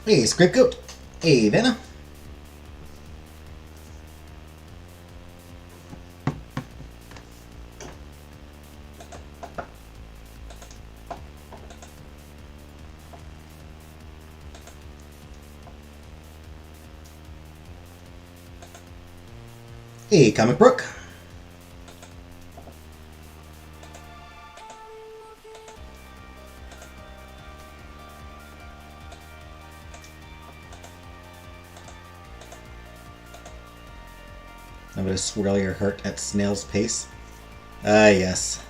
Hey, Scriptgoat. Hey, Vanna. Hey, Comic Brook. I'm gonna swirl your heart at snail's pace. Ah, yes.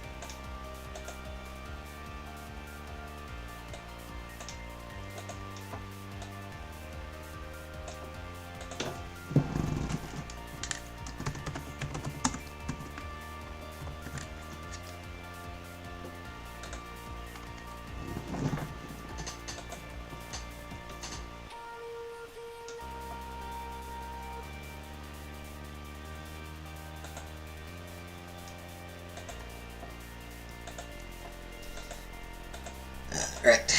Alright.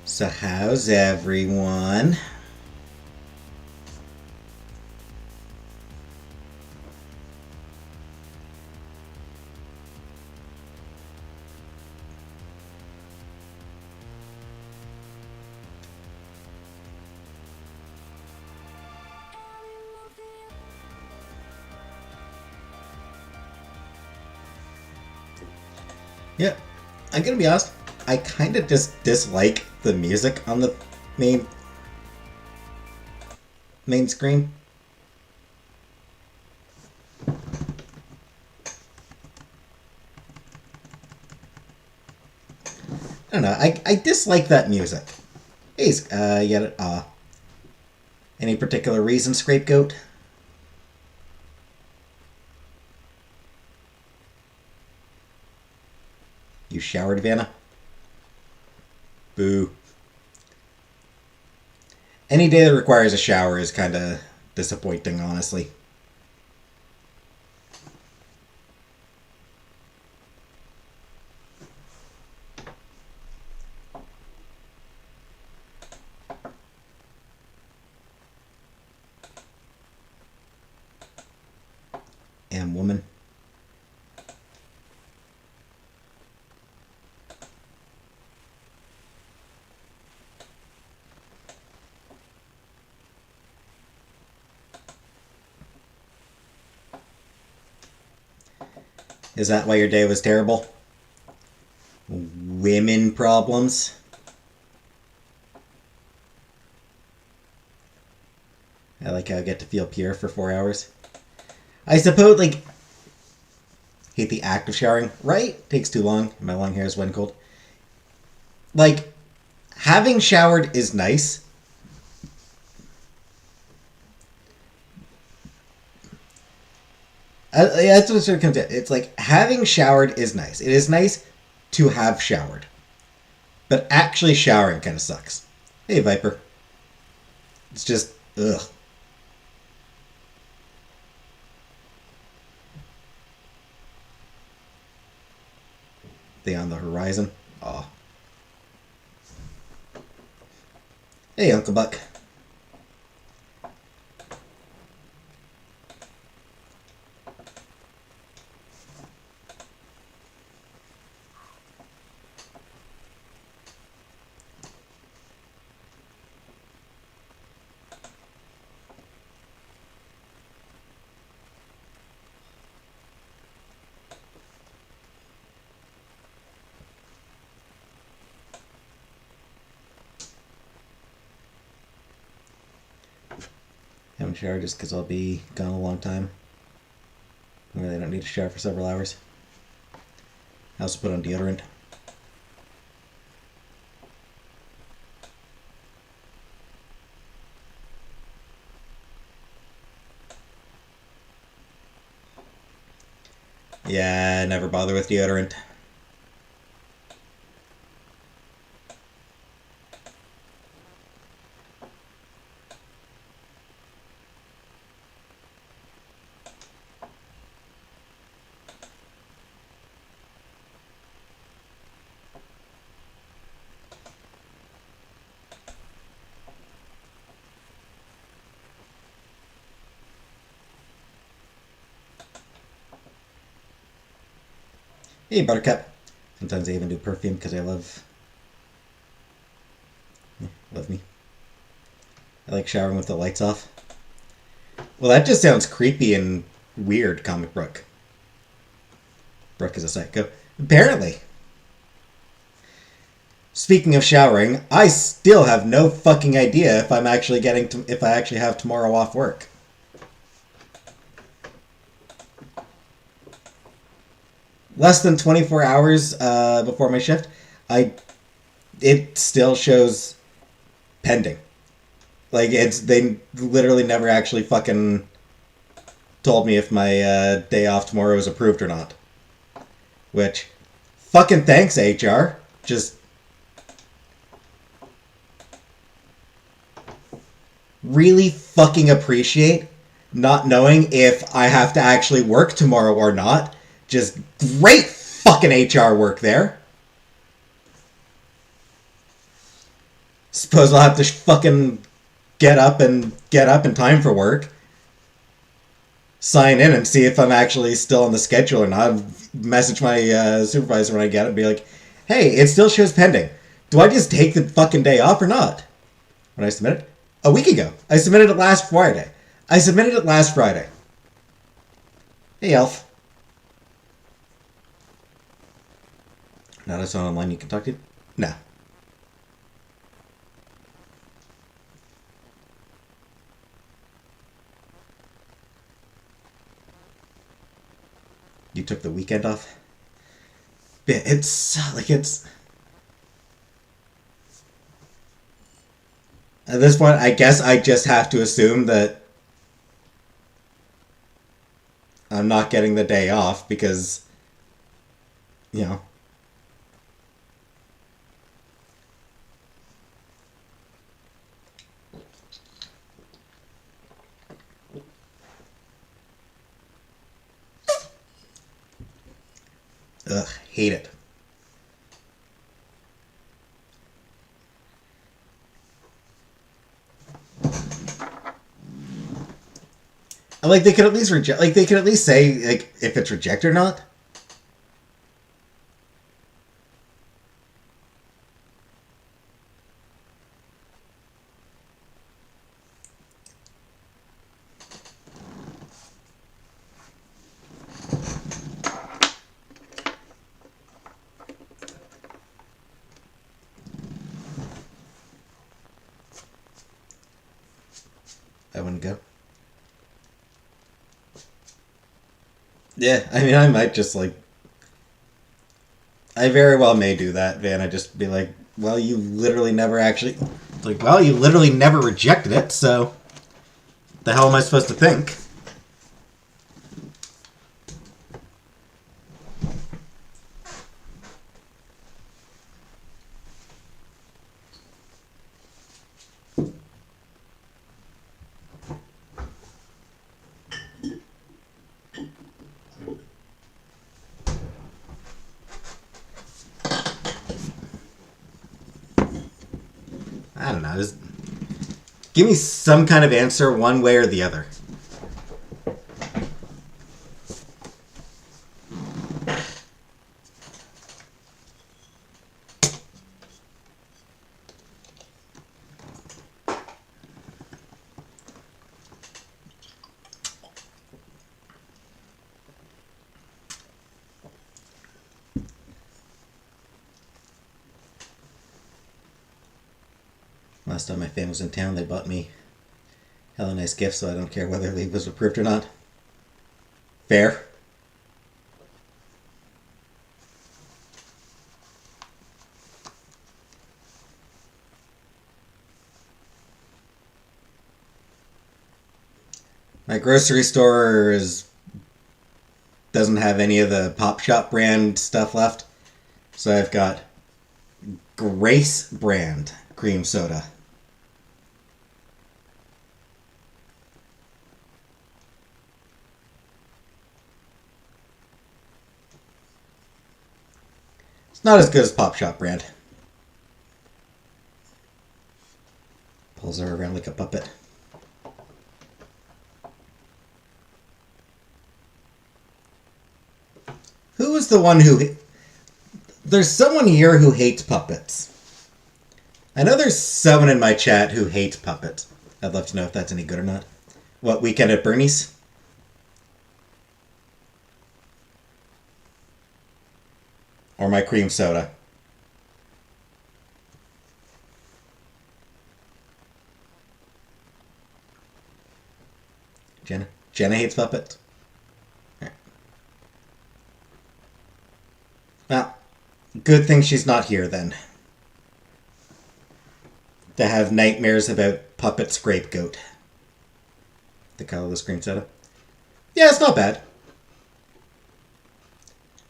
So, how's everyone? Yeah, I'm gonna be honest. I kind of just dislike the music on the main main screen. I don't know. I dislike that music. Hey, yet any particular reason, Scapegoat? You showered, Vanna? Boo. Any day that requires a shower is kind of disappointing, honestly. Am woman. Is that why your day was terrible? Women problems? I like how I get to feel pure for 4 hours. I suppose, like, hate the act of showering. Right? Takes too long. My long hair is wet and cold. Like, having showered is nice. That's what it sort of comes to. It's like, having showered is nice. It is nice to have showered. But actually showering kind of sucks. Hey, Viper. It's just, ugh. They on the horizon. Aw. Hey, Uncle Buck. Haven't showered just because I'll be gone a long time. I really don't need to shower for several hours. I also put on deodorant. Yeah, never bother with deodorant. Hey, Buttercup. Sometimes I even do perfume because I love me. I like showering with the lights off. Well, that just sounds creepy and weird, Comic Brook. Brooke is a psycho. Apparently. Speaking of showering, I still have no fucking idea if I'm actually if I actually have tomorrow off work. Less than 24 hours before my shift, it still shows pending. Like, they literally never actually fucking told me if my day off tomorrow is approved or not. Which, fucking thanks, HR. Just really fucking appreciate not knowing if I have to actually work tomorrow or not. Just great fucking HR work there. Suppose I'll have to fucking get up in time for work. Sign in and see if I'm actually still on the schedule or not. Message my supervisor when I get it and be like, hey, it still shows pending. Do I just take the fucking day off or not? When I submit it? A week ago. I submitted it last Friday. Hey, Elf. Not a someone online you can talk to? No. You took the weekend off? It's at this point, I guess I just have to assume that I'm not getting the day off because, you know. Ugh, hate it. Like, they could at least reject. Like, they could at least say, like, if it's rejected or not. I wouldn't go. Yeah, I mean, I might just, like... I very well may do that, Van. I just be like, well, you literally never actually... Like, well, you literally never rejected it, so... The hell am I supposed to think? I don't know. Just give me some kind of answer one way or the other. Last time my family was in town, they bought me hella nice gifts, so I don't care whether leave was approved or not. Fair. My grocery store doesn't have any of the Pop Shop brand stuff left, so I've got Grace brand cream soda. It's not as good as Pop Shop brand. Pulls her around like a puppet. Who was the one who There's someone here who hates puppets. I know there's someone in my chat who hates puppets. I'd love to know if that's any good or not. What, Weekend at Bernie's? Or my cream soda? Jenna? Jenna hates puppets? Right. Well, good thing she's not here then. To have nightmares about puppet scapegoat. The colorless cream soda. Yeah, it's not bad.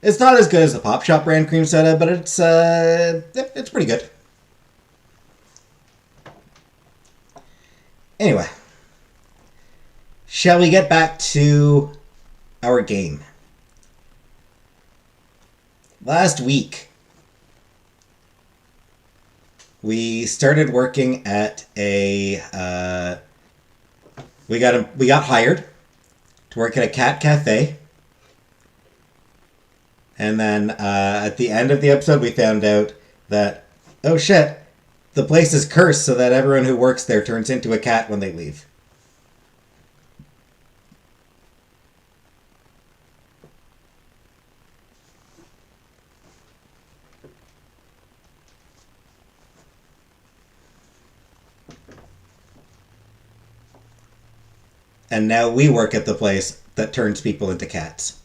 It's not as good as the Pop Shop brand cream soda, but it's pretty good. Anyway, shall we get back to our game? Last week, we started working at a. We got hired to work at a cat cafe, and then at the end of the episode, we found out that, oh shit, the place is cursed, so that everyone who works there turns into a cat when they leave. And now we work at the place that turns people into cats.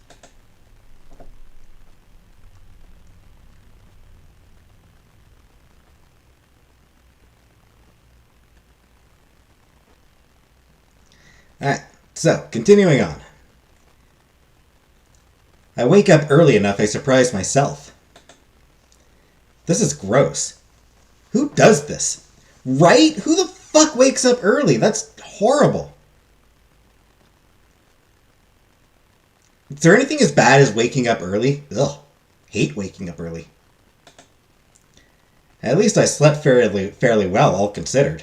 Alright, so, continuing on. I wake up early enough I surprise myself. This is gross. Who does this? Right? Who the fuck wakes up early? That's horrible. Is there anything as bad as waking up early? Ugh. Hate waking up early. At least I slept fairly well, all considered.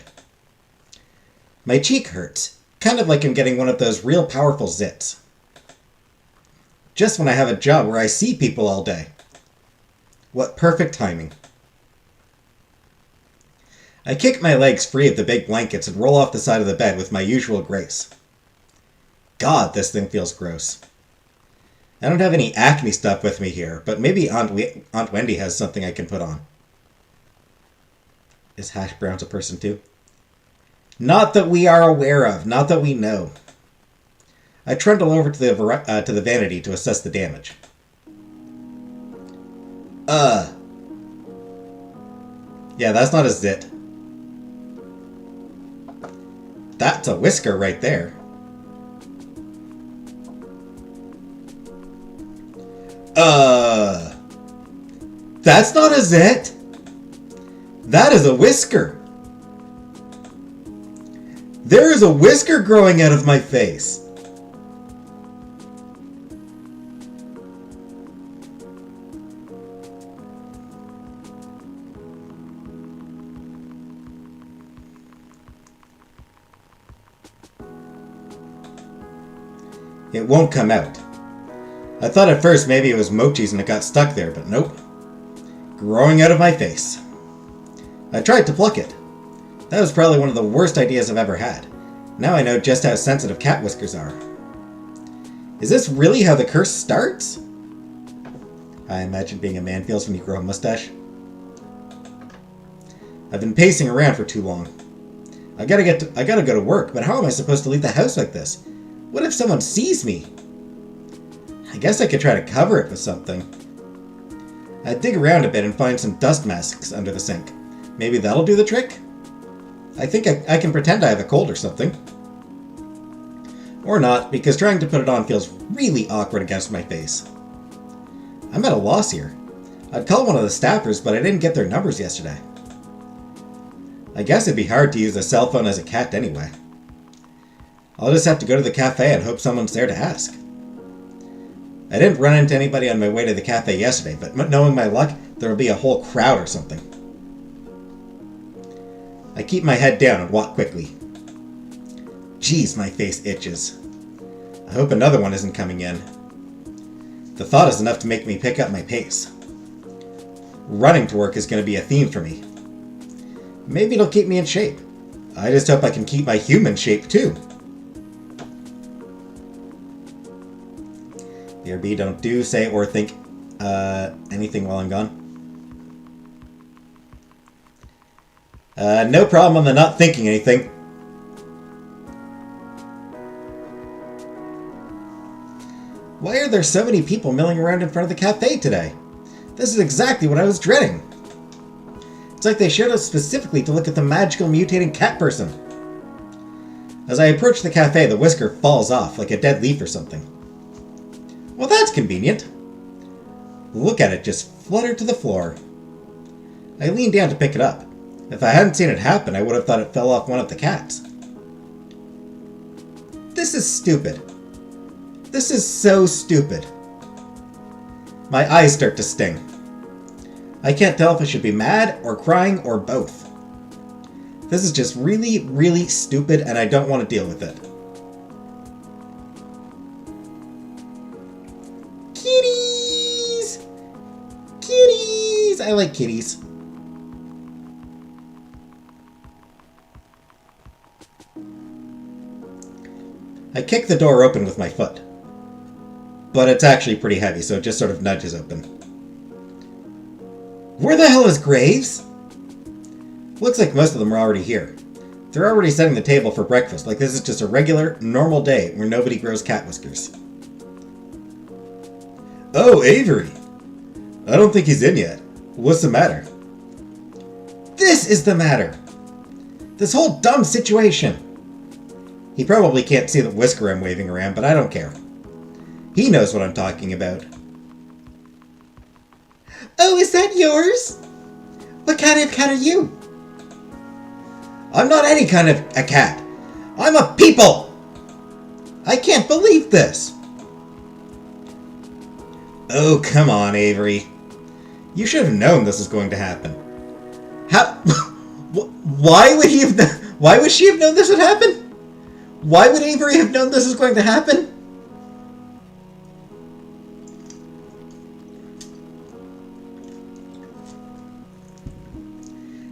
My cheek hurts. Kind of like I'm getting one of those real powerful zits. Just when I have a job where I see people all day. What perfect timing. I kick my legs free of the big blankets and roll off the side of the bed with my usual grace. God, this thing feels gross. I don't have any acne stuff with me here, but maybe Aunt Wendy has something I can put on. Is Hash Browns a person too? Not that we are aware of, not that we know. I trundle over to the vanity to assess the damage. Yeah, that's not a zit. That's a whisker right there. That's not a zit. That is a whisker. There is a whisker growing out of my face. It won't come out. I thought at first maybe it was Mochi's and it got stuck there, but nope. Growing out of my face. I tried to pluck it. That was probably one of the worst ideas I've ever had. Now I know just how sensitive cat whiskers are. Is this really how the curse starts? I imagine being a man feels when you grow a mustache. I've been pacing around for too long. I gotta go to work, but how am I supposed to leave the house like this? What if someone sees me? I guess I could try to cover it with something. I dig around a bit and find some dust masks under the sink. Maybe that'll do the trick? I think I can pretend I have a cold or something. Or not, because trying to put it on feels really awkward against my face. I'm at a loss here. I'd call one of the staffers, but I didn't get their numbers yesterday. I guess it'd be hard to use a cell phone as a cat anyway. I'll just have to go to the cafe and hope someone's there to ask. I didn't run into anybody on my way to the cafe yesterday, but knowing my luck, there will be a whole crowd or something. I keep my head down and walk quickly. Jeez, my face itches. I hope another one isn't coming in. The thought is enough to make me pick up my pace. Running to work is going to be a theme for me. Maybe it'll keep me in shape. I just hope I can keep my human shape too. BRB, don't do, say, or think anything while I'm gone. No problem on the not thinking anything. Why are there so many people milling around in front of the cafe today? This is exactly what I was dreading. It's like they showed us specifically to look at the magical mutating cat person. As I approach the cafe, the whisker falls off like a dead leaf or something. Well, that's convenient. Look at it just flutter to the floor. I leaned down to pick it up. If I hadn't seen it happen, I would have thought it fell off one of the cats. This is stupid. This is so stupid. My eyes start to sting. I can't tell if I should be mad or crying or both. This is just really, really stupid and I don't want to deal with it. Kitties! Kitties! I like kitties. I kick the door open with my foot. But it's actually pretty heavy, so it just sort of nudges open. Where the hell is Graves? Looks like most of them are already here. They're already setting the table for breakfast, like this is just a regular, normal day where nobody grows cat whiskers. Oh, Avery! I don't think he's in yet. What's the matter? This is the matter! This whole dumb situation! He probably can't see the whisker I'm waving around, but I don't care. He knows what I'm talking about. Oh, is that yours? What kind of cat are you? I'm not any kind of a cat. I'm a people! I can't believe this. Oh, come on, Avery. You should have known this was going to happen. How? Why would he have? Why would she have known this would happen? Why would Avery have known this was going to happen?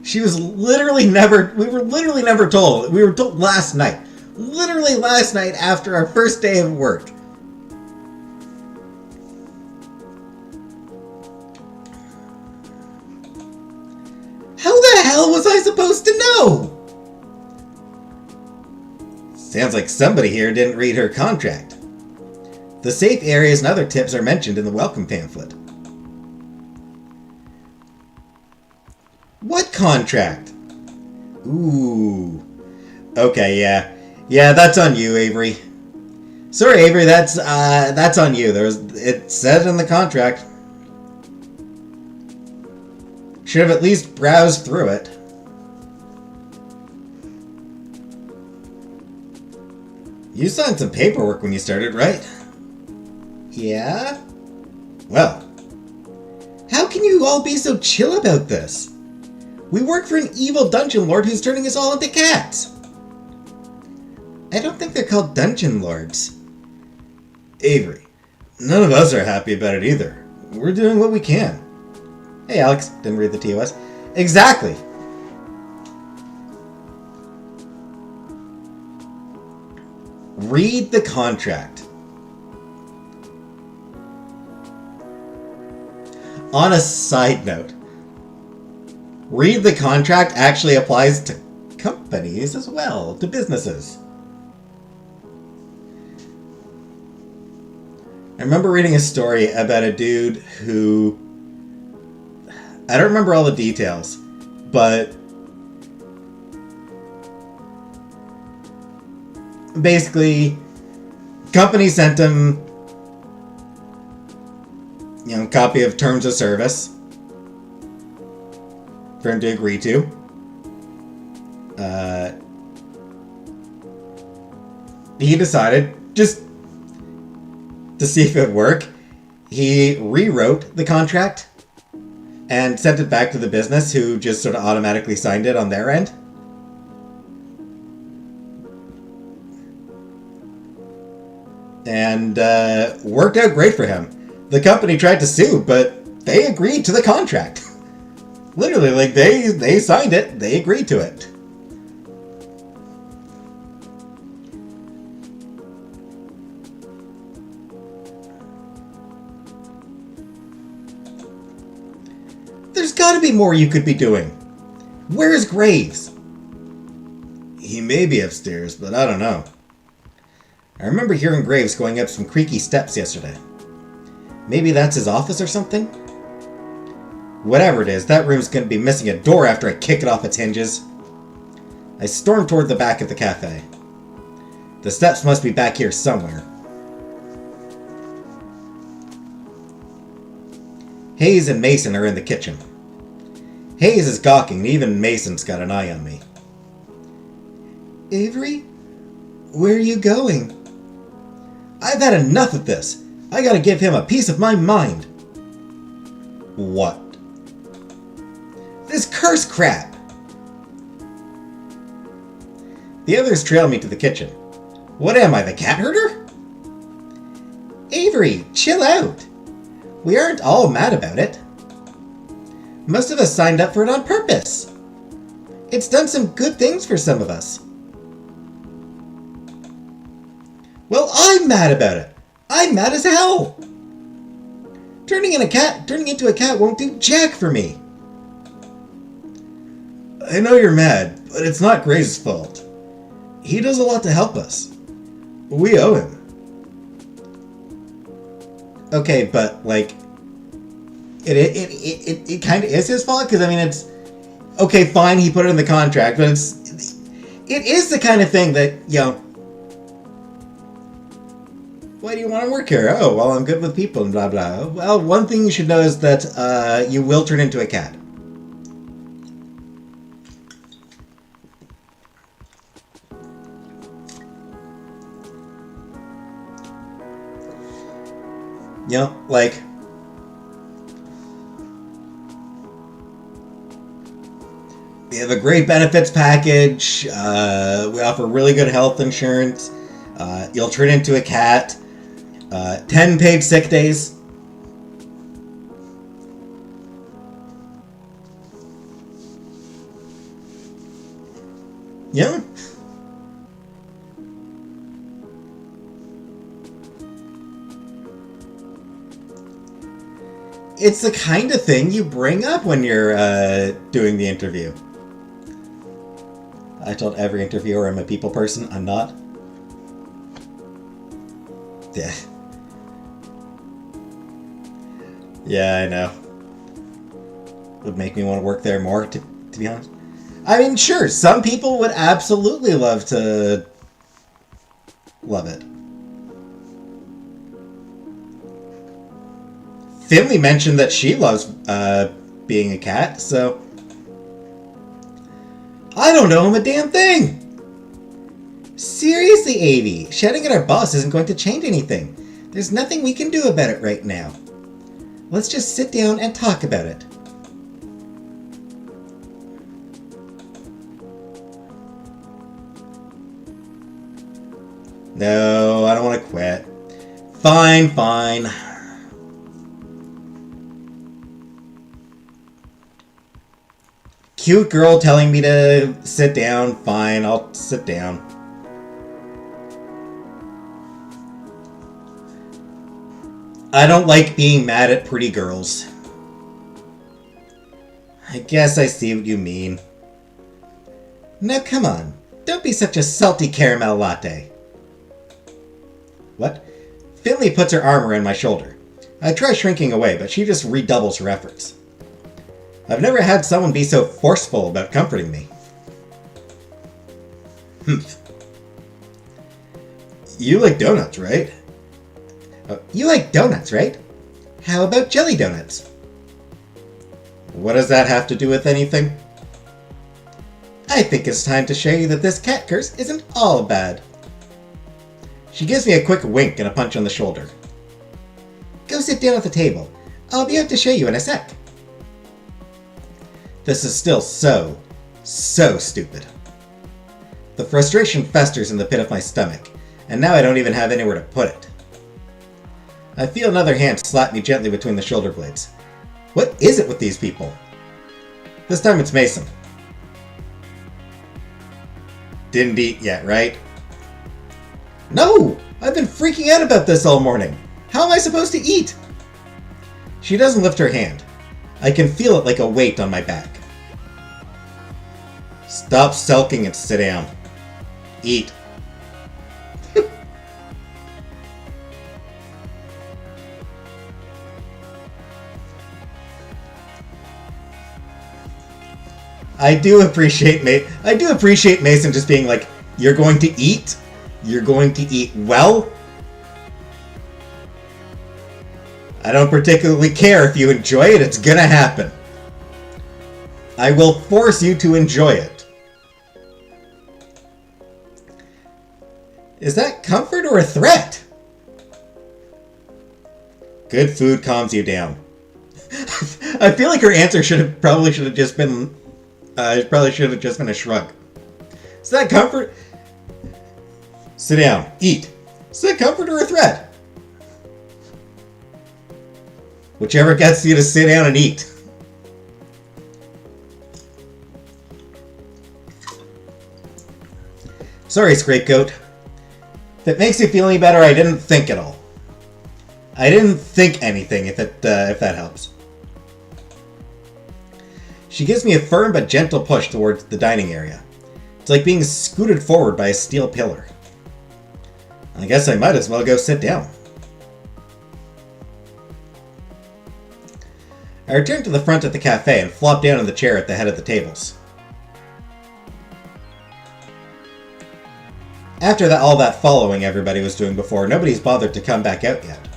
She was literally never, we were literally never told. We were told last night. Literally last night after our first day of work. How the hell was I supposed to know? Sounds like somebody here didn't read her contract. The safe areas and other tips are mentioned in the welcome pamphlet. What contract? Ooh. Okay, yeah. Yeah, that's on you, Avery. Sorry, Avery, that's on you. It said in the contract. Should have at least browsed through it. You signed some paperwork when you started, right? Yeah? Well, how can you all be so chill about this? We work for an evil dungeon lord who's turning us all into cats. I don't think they're called dungeon lords. Avery, none of us are happy about it either. We're doing what we can. Hey, Alex, didn't read the TOS. Exactly. Read the contract. On a side note, read the contract actually applies to companies as well, to businesses. I remember reading a story about a dude who, I don't remember all the details, but basically, company sent him, a copy of terms of service for him to agree to. He decided, just to see if it would work, he rewrote the contract and sent it back to the business, who just sort of automatically signed it on their end. And worked out great for him. The company tried to sue, but they agreed to the contract. Literally, like, they signed it. They agreed to it. There's gotta be more you could be doing. Where's Graves? He may be upstairs, but I don't know. I remember hearing Graves going up some creaky steps yesterday. Maybe that's his office or something? Whatever it is, that room's gonna be missing a door after I kick it off its hinges. I stormed toward the back of the cafe. The steps must be back here somewhere. Hayes and Mason are in the kitchen. Hayes is gawking, and even Mason's got an eye on me. Avery? Where are you going? I've had enough of this. I gotta give him a piece of my mind. What? This curse crap! The others trail me to the kitchen. What am I, the cat herder? Avery, chill out. We aren't all mad about it. Most of us signed up for it on purpose. It's done some good things for some of us. Well, I'm mad about it. I'm mad as hell. Turning into a cat won't do jack for me. I know you're mad, but it's not Graves' fault. He does a lot to help us. We owe him. Okay, but like, it kind of is his fault, because I mean, it's okay, fine, he put it in the contract, but it is the kind of thing that, you know, why do you want to work here? Oh, well, I'm good with people and blah blah. Well, one thing you should know is that you will turn into a cat. You know, like, we have a great benefits package. We offer really good health insurance. You'll turn into a cat. 10 paid sick days. Yeah. It's the kind of thing you bring up when you're doing the interview. I told every interviewer I'm a people person. I'm not. Yeah. Yeah, I know. Would make me want to work there more, to be honest. I mean, sure, some people would absolutely love to love it. Finley mentioned that she loves being a cat, so I don't know him a damn thing. Seriously, Avy, shouting at our boss isn't going to change anything. There's nothing we can do about it right now. Let's just sit down and talk about it. No, I don't want to quit. Fine, fine. Cute girl telling me to sit down. Fine, I'll sit down. I don't like being mad at pretty girls. I guess I see what you mean. Now come on, don't be such a salty caramel latte. What? Finley puts her arm around my shoulder. I try shrinking away, but she just redoubles her efforts. I've never had someone be so forceful about comforting me. Humph. You like donuts, right? You like donuts, right? How about jelly donuts? What does that have to do with anything? I think it's time to show you that this cat curse isn't all bad. She gives me a quick wink and a punch on the shoulder. Go sit down at the table. I'll be out to show you in a sec. This is still so stupid. The frustration festers in the pit of my stomach, and now I don't even have anywhere to put it. I feel another hand slap me gently between the shoulder blades. What is it with these people? This time it's Mason. Didn't eat yet, right? No! I've been freaking out about this all morning. How am I supposed to eat? She doesn't lift her hand. I can feel it like a weight on my back. Stop sulking and sit down. Eat. I do appreciate Mason just being like, you're going to eat? You're going to eat well? I don't particularly care if you enjoy it, it's gonna happen. I will force you to enjoy it. Is that comfort or a threat? Good food calms you down. I feel like her answer probably should have just been a shrug. Is that comfort? Sit down. Eat. Is that comfort or a threat? Whichever gets you to sit down and eat. Sorry, Scrapegoat. If it makes you feel any better, I didn't think at all. I didn't think anything, if that helps. She gives me a firm but gentle push towards the dining area. It's like being scooted forward by a steel pillar. I guess I might as well go sit down. I return to the front of the cafe and flop down in the chair at the head of the tables. After all that following everybody was doing before, nobody's bothered to come back out yet.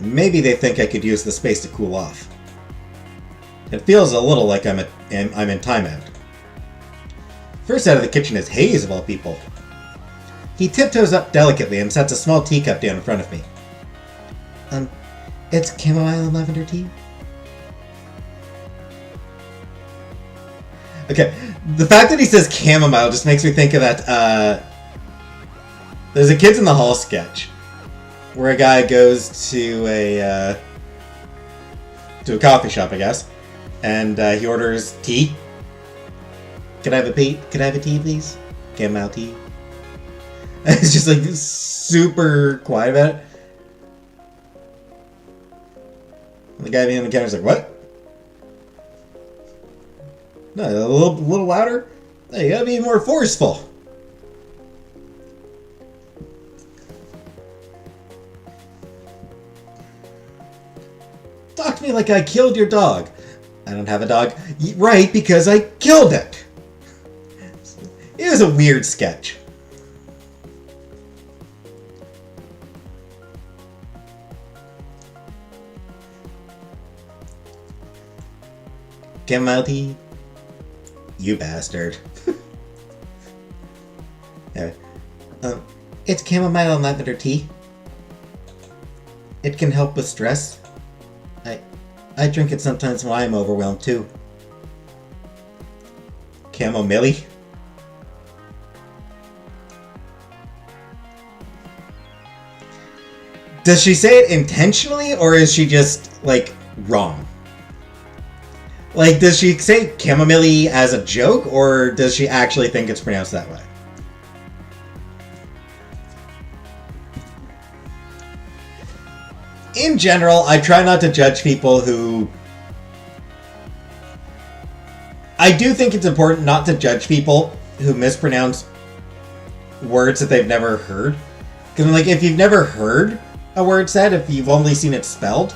Maybe they think I could use the space to cool off. It feels a little like I'm in timeout. First out of the kitchen is Hayes, of all people. He tiptoes up delicately and sets a small teacup down in front of me. It's chamomile and lavender tea? Okay, the fact that he says chamomile just makes me think of that, there's a Kids in the Hall sketch where a guy goes to a coffee shop, I guess, and he orders tea. Could I have a tea, please? Chamomile tea. And it's just like super quiet about it. And the guy behind the counter's like, "What? No, a little louder. Hey, you gotta be more forceful." Talk to me like I killed your dog. I don't have a dog. Right, because I killed it. It was a weird sketch. Chamomile tea? You bastard. Anyway, it's chamomile and lavender tea. It can help with stress. I drink it sometimes when I'm overwhelmed too. Chamomile? Does she say it intentionally, or is she just, like, wrong? Like, does she say chamomile as a joke, or does she actually think it's pronounced that way? In general, I try not to judge people who... I do think it's important not to judge people who mispronounce words that they've never heard. Because, like, if you've never heard a word said, if you've only seen it spelled...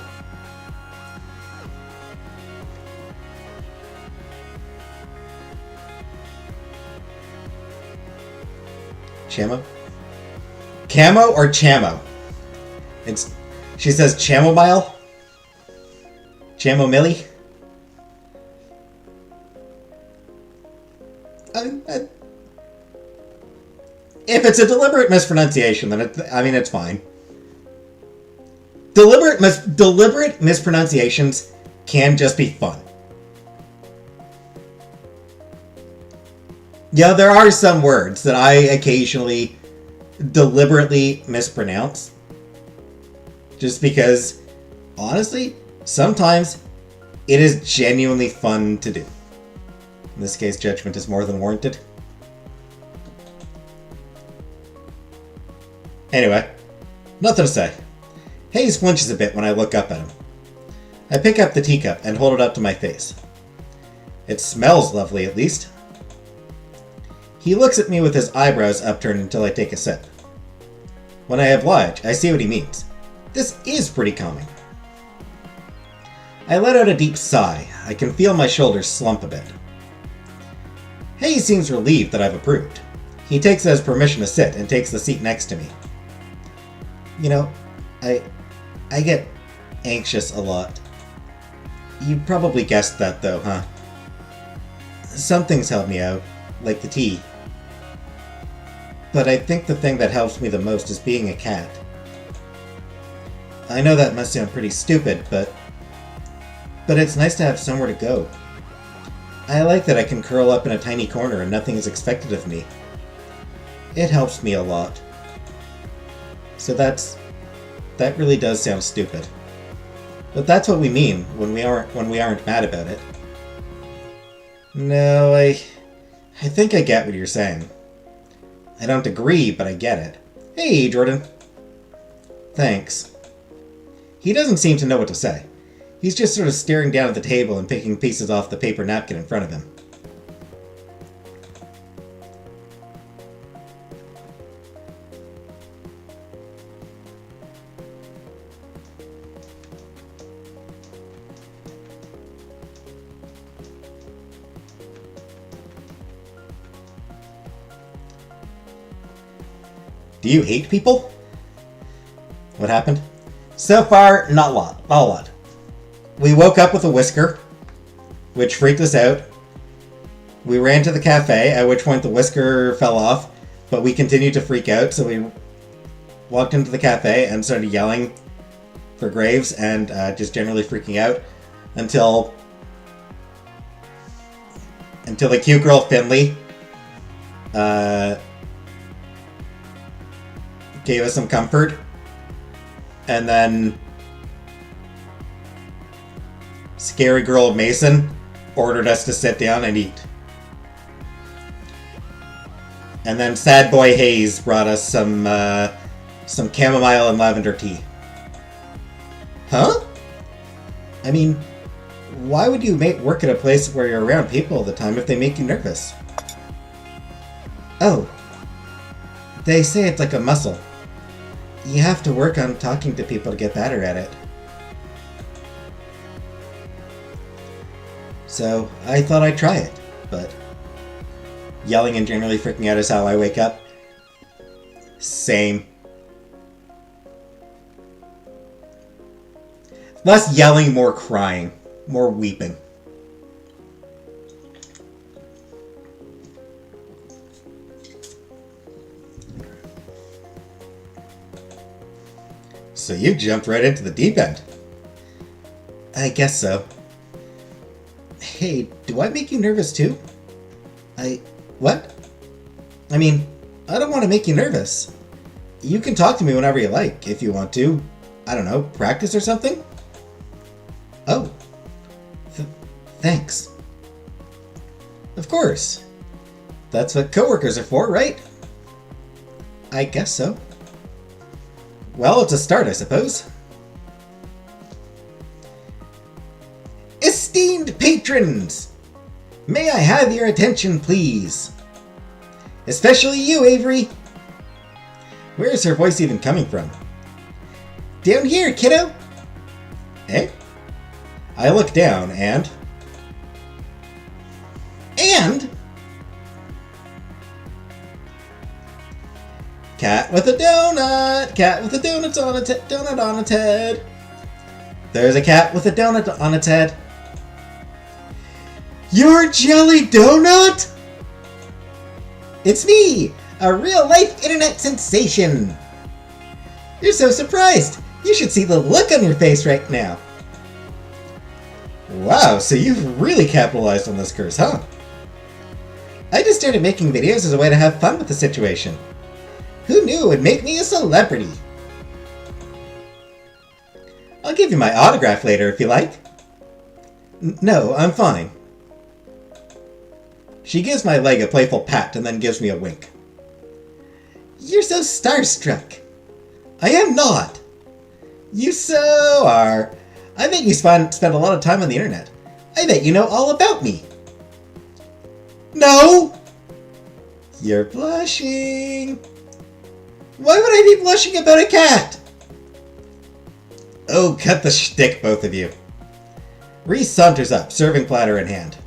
Chamo? Camo or chamo? She says chamomile? Chamomile? If it's a deliberate mispronunciation, then it's fine. Deliberate mispronunciations can just be fun. Yeah, there are some words that I occasionally deliberately mispronounce. Just because, honestly, sometimes it is genuinely fun to do. In this case, judgment is more than warranted. Anyway, nothing to say. Hayes flinches a bit when I look up at him. I pick up the teacup and hold it up to my face. It smells lovely, at least. He looks at me with his eyebrows upturned until I take a sip. When I oblige, I see what he means. This is pretty calming. I let out a deep sigh. I can feel my shoulders slump a bit. Hayes seems relieved that I've approved. He takes it as permission to sit and takes the seat next to me. You know, I get anxious a lot. You probably guessed that though, huh? Some things help me out, like the tea. But I think the thing that helps me the most is being a cat. I know that must sound pretty stupid, but it's nice to have somewhere to go. I like that I can curl up in a tiny corner and nothing is expected of me. It helps me a lot. So that really does sound stupid. But that's what we mean when we aren't mad about it. No, I think I get what you're saying. I don't agree, but I get it. Hey, Jordan. Thanks. He doesn't seem to know what to say. He's just sort of staring down at the table and picking pieces off the paper napkin in front of him. Do you hate people? What happened? So far, not a lot. We woke up with a whisker, which freaked us out. We ran to the cafe, at which point the whisker fell off, but we continued to freak out, so we walked into the cafe and started yelling for Graves and just generally freaking out until the cute girl Finley gave us some comfort, and then scary girl Mason ordered us to sit down and eat. And then sad boy Hayes brought us some chamomile and lavender tea. Huh? I mean, why would you work at a place where you're around people all the time if they make you nervous? Oh. They say it's like a muscle. You have to work on talking to people to get better at it. So, I thought I'd try it, but yelling and generally freaking out is how I wake up. Same. Less yelling, more crying, more weeping. So you jumped right into the deep end. I guess so. Hey, do I make you nervous too? What? I mean, I don't want to make you nervous. You can talk to me whenever you like, if you want to. I don't know, practice or something? Oh. Thanks. Of course. That's what coworkers are for, right? I guess so. Well, it's a start, I suppose. Esteemed patrons! May I have your attention, please? Especially you, Avery! Where is her voice even coming from? Down here, kiddo! Eh? I look down and... Cat with a donut! Cat with a donut on its head! Donut on its head! There's a cat with a donut on its head. You're Jelly Donut? It's me! A real-life internet sensation! You're so surprised! You should see the look on your face right now! Wow, so you've really capitalized on this curse, huh? I just started making videos as a way to have fun with the situation. Who knew it would make me a celebrity? I'll give you my autograph later if you like. No, I'm fine. She gives my leg a playful pat and then gives me a wink. You're so starstruck. I am not. You so are. I bet you spend a lot of time on the internet. I bet you know all about me. No! You're blushing. Why would I be blushing about a cat? Oh, cut the shtick, both of you. Rhys saunters up, serving platter in hand.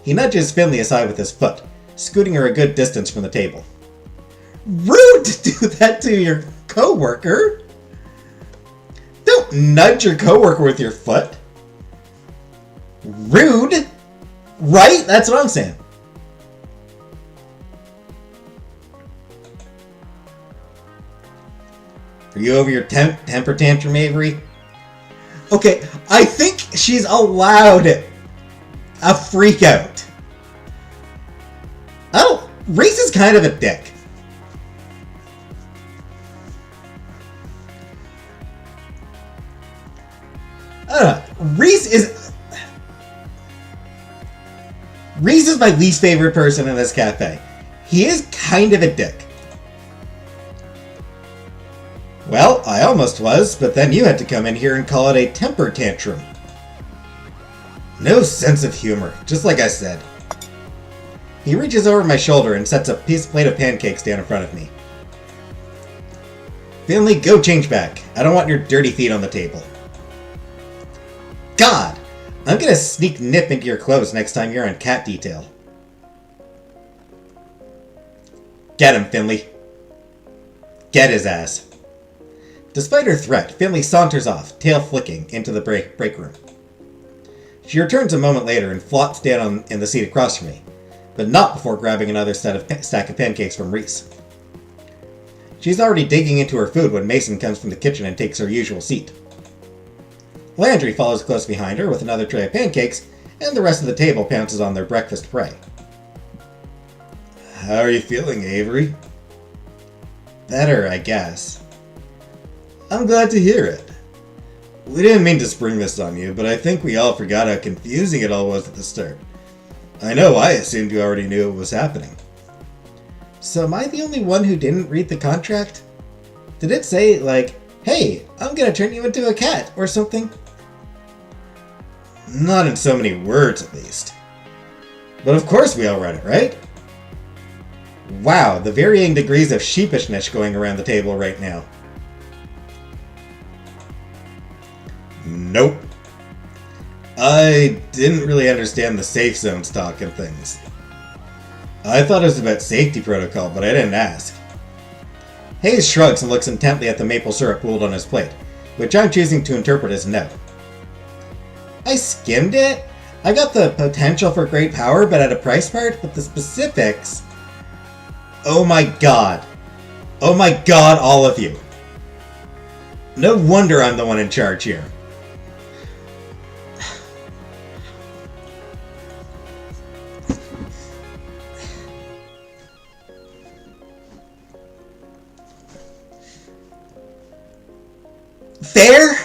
He nudges Finley aside with his foot, scooting her a good distance from the table. Rude to do that to your coworker. Don't nudge your coworker with your foot. Rude. Right? That's what I'm saying. Are you over your temper tantrum, Avery? Okay, I think she's allowed a freak out. Oh, Rhys is kind of a dick. I don't know. Rhys is my least favorite person in this cafe. He is kind of a dick. Well, I almost was, but then you had to come in here and call it a temper tantrum. No sense of humor, just like I said. He reaches over my shoulder and sets a plate of pancakes down in front of me. Finley, go change back. I don't want your dirty feet on the table. God! I'm gonna sneak nip into your clothes next time you're on cat detail. Get him, Finley. Get his ass. Despite her threat, Finley saunters off, tail flicking, into the break room. She returns a moment later and flops down in the seat across from me, but not before grabbing another stack of pancakes from Rhys. She's already digging into her food when Mason comes from the kitchen and takes her usual seat. Landry follows close behind her with another tray of pancakes, and the rest of the table pounces on their breakfast prey. How are you feeling, Avery? Better, I guess. I'm glad to hear it. We didn't mean to spring this on you, but I think we all forgot how confusing it all was at the start. I know I assumed you already knew what was happening. So am I the only one who didn't read the contract? Did it say, like, hey, I'm gonna turn you into a cat, or something? Not in so many words, at least. But of course we all read it, right? Wow, the varying degrees of sheepishness going around the table right now. Nope. I didn't really understand the safe zones talk and things. I thought it was about safety protocol, but I didn't ask. Hayes shrugs and looks intently at the maple syrup pooled on his plate, which I'm choosing to interpret as no. I skimmed it. I got the potential for great power, but at a price part, but the specifics... Oh my god. Oh my god, all of you. No wonder I'm the one in charge here. Fair?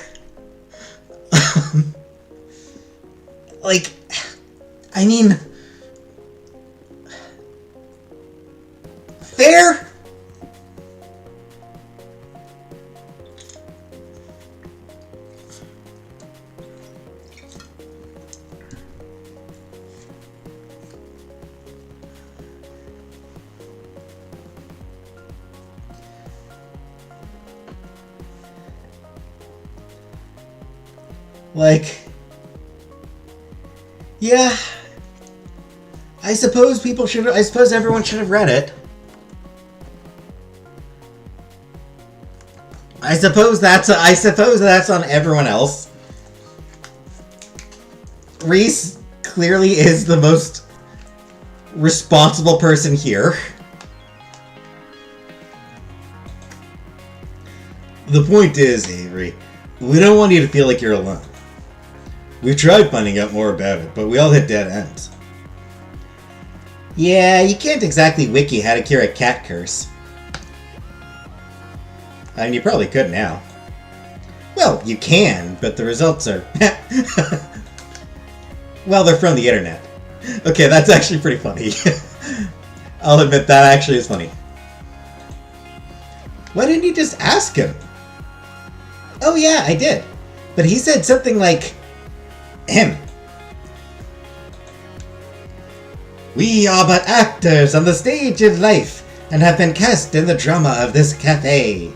Like, I mean... Fair? Like, yeah, I suppose everyone should have read it. I suppose that's on everyone else. Rhys clearly is the most responsible person here. The point is, Avery, we don't want you to feel like you're alone. We've tried finding out more about it, but we all hit dead ends. Yeah, you can't exactly wiki how to cure a cat curse. I mean, you probably could now. Well, you can, but the results are... well, they're from the internet. Okay, that's actually pretty funny. I'll admit that actually is funny. Why didn't you just ask him? Oh yeah, I did. But he said something like, him. We are but actors on the stage of life and have been cast in the drama of this cafe.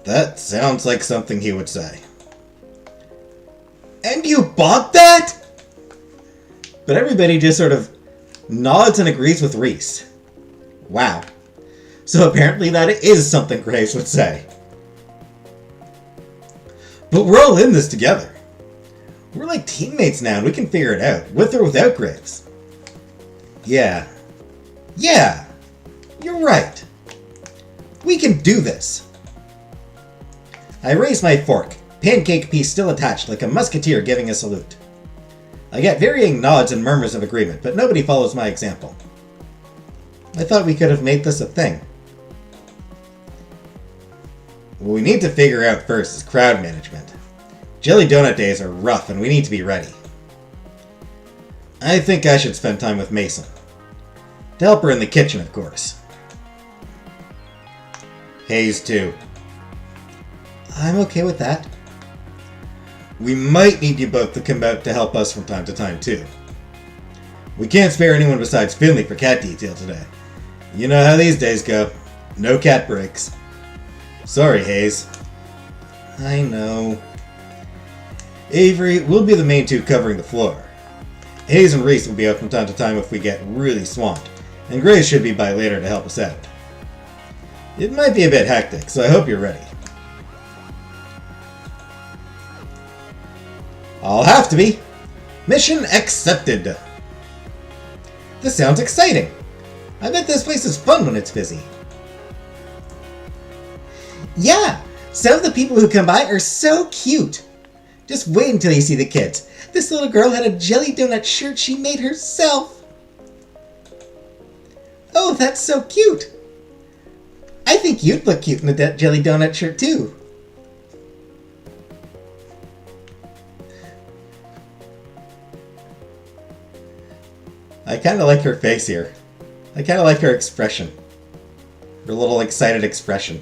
That sounds like something he would say. And you bought that? But everybody just sort of nods and agrees with Reese. Wow. So apparently that is something Graves would say. But we're all in this together. We're like teammates now and we can figure it out, with or without Graves. Yeah. Yeah. You're right. We can do this. I raise my fork, pancake piece still attached like a musketeer giving a salute. I get varying nods and murmurs of agreement, but nobody follows my example. I thought we could have made this a thing. What we need to figure out first is crowd management. Jelly Donut days are rough and we need to be ready. I think I should spend time with Mason. To help her in the kitchen, of course. Hayes, too. I'm okay with that. We might need you both to come out to help us from time to time, too. We can't spare anyone besides Finley for cat detail today. You know how these days go. No cat breaks. Sorry, Hayes. I know. Avery, we'll be the main two covering the floor. Hayes and Reese will be out from time to time if we get really swamped, and Grace should be by later to help us out. It might be a bit hectic, so I hope you're ready. I'll have to be. Mission accepted. This sounds exciting. I bet this place is fun when it's busy. Yeah, some of the people who come by are so cute. Just wait until you see the kids. This little girl had a jelly donut shirt she made herself. Oh, that's so cute. I think you'd look cute in a jelly donut shirt too. I kind of like her face here. I kind of like her expression. Her little excited expression.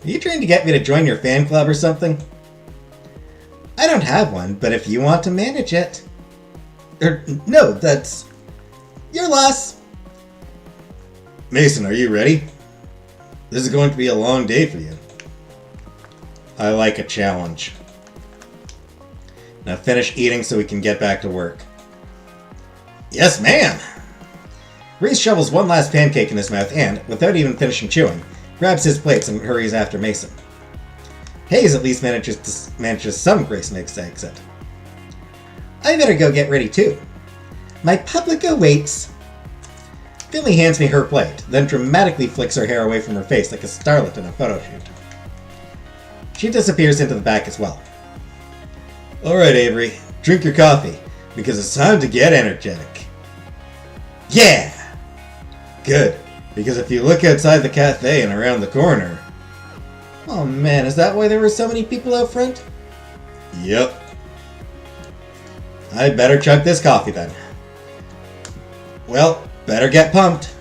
Are you trying to get me to join your fan club or something? I don't have one, but if you want to manage it... no, that's... your loss. Mason, are you ready? This is going to be a long day for you. I like a challenge. Now finish eating so we can get back to work. Yes, ma'am! Reese shovels one last pancake in his mouth and, without even finishing chewing, grabs his plates and hurries after Mason. Hayes at least manages some grace and exit. I better go get ready too. My public awaits. Finley hands me her plate, then dramatically flicks her hair away from her face like a starlet in a photo shoot. She disappears into the back as well. Alright, Avery, drink your coffee, because it's time to get energetic. Yeah! Good, because if you look outside the cafe and around the corner... Oh man, is that why there were so many people out front? Yep. I'd better chug this coffee then. Well, better get pumped.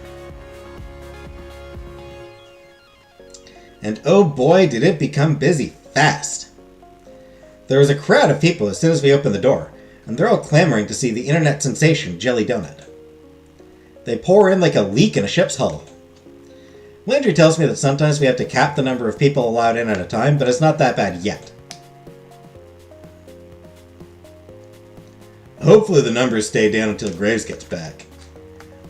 And oh boy, did it become busy fast. There was a crowd of people as soon as we opened the door, and they're all clamoring to see the internet sensation Jelly Donut. They pour in like a leak in a ship's hull. Landry tells me that sometimes we have to cap the number of people allowed in at a time, but it's not that bad yet. Hopefully the numbers stay down until Graves gets back.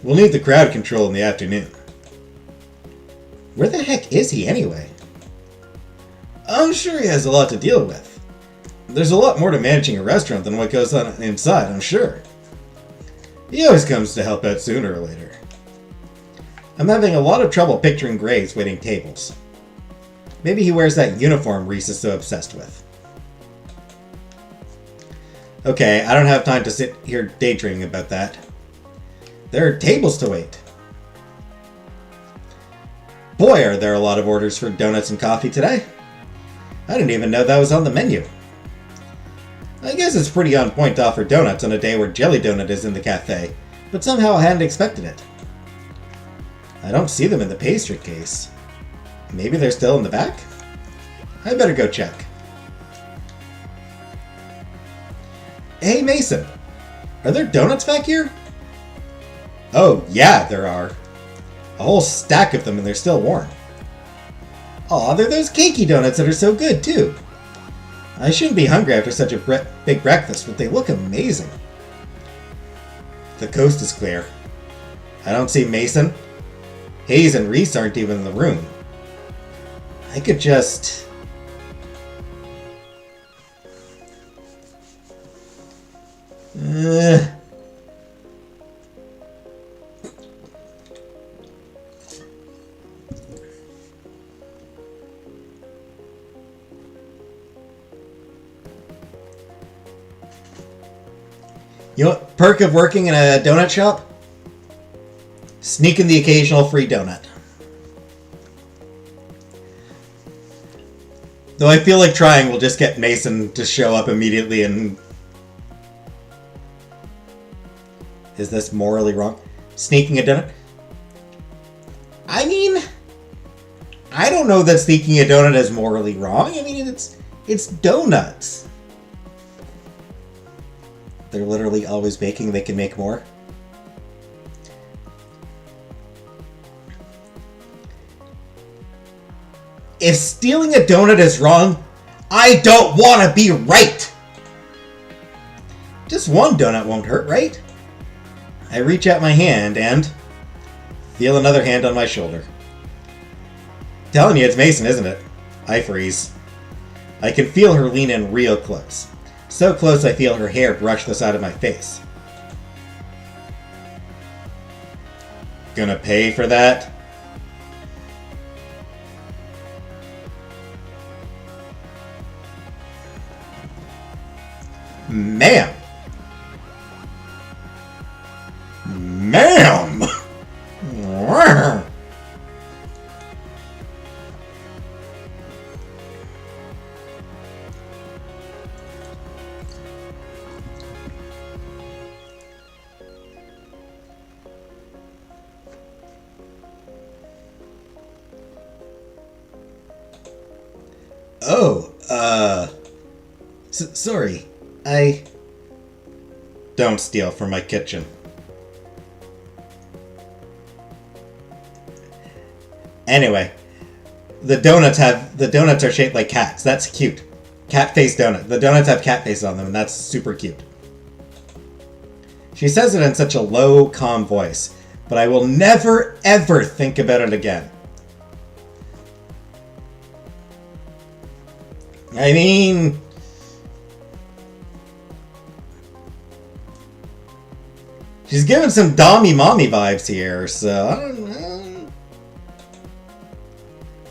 We'll need the crowd control in the afternoon. Where the heck is he anyway? I'm sure he has a lot to deal with. There's a lot more to managing a restaurant than what goes on inside, I'm sure. He always comes to help out sooner or later. I'm having a lot of trouble picturing Graves waiting tables. Maybe he wears that uniform Reese is so obsessed with. Okay, I don't have time to sit here daydreaming about that. There are tables to wait. Boy, are there a lot of orders for donuts and coffee today. I didn't even know that was on the menu. I guess it's pretty on point to offer donuts on a day where Jelly Donut is in the cafe, but somehow I hadn't expected it. I don't see them in the pastry case. Maybe they're still in the back? I better go check. Hey Mason, are there donuts back here? Oh yeah, there are. A whole stack of them and they're still warm. Aw, they're those cakey donuts that are so good too. I shouldn't be hungry after such a big breakfast, but they look amazing. The coast is clear. I don't see Mason. Hayes and Reese aren't even in the room. I could just... You know what perk of working in a donut shop? Sneaking the occasional free donut. Though I feel like trying will just get Mason to show up immediately and... Is this morally wrong? Sneaking a donut? I mean... I don't know that sneaking a donut is morally wrong. I mean, it's donuts. They're literally always baking, they can make more. If stealing a donut is wrong, I don't want to be right! Just one donut won't hurt, right? I reach out my hand and feel another hand on my shoulder. Telling you it's Mason, isn't it? I freeze. I can feel her lean in real close. So close I feel her hair brush the side of my face. Gonna pay for that? Ma'am! Ma'am! Oh, sorry. I... Don't steal from my kitchen. Anyway, the donuts are shaped like cats. That's cute. Cat face donut. The donuts have cat faces on them, and that's super cute. She says it in such a low, calm voice, but I will never, ever think about it again. I mean... She's giving some Dommy Mommy vibes here, so I don't know.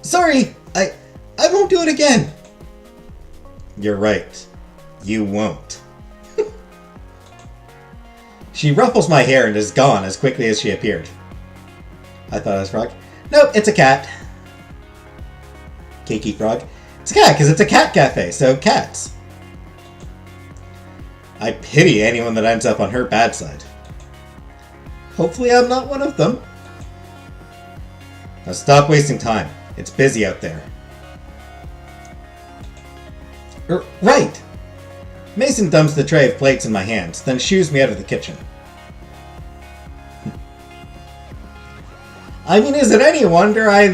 Sorry, I won't do it again. You're right. You won't. She ruffles my hair and is gone as quickly as she appeared. I thought it was a frog. Nope, it's a cat. Cakey frog. It's a cat because it's a cat cafe, so cats. I pity anyone that ends up on her bad side. Hopefully I'm not one of them. Now stop wasting time. It's busy out there. Right! Mason dumps the tray of plates in my hands, then shoos me out of the kitchen. I mean, is it any wonder I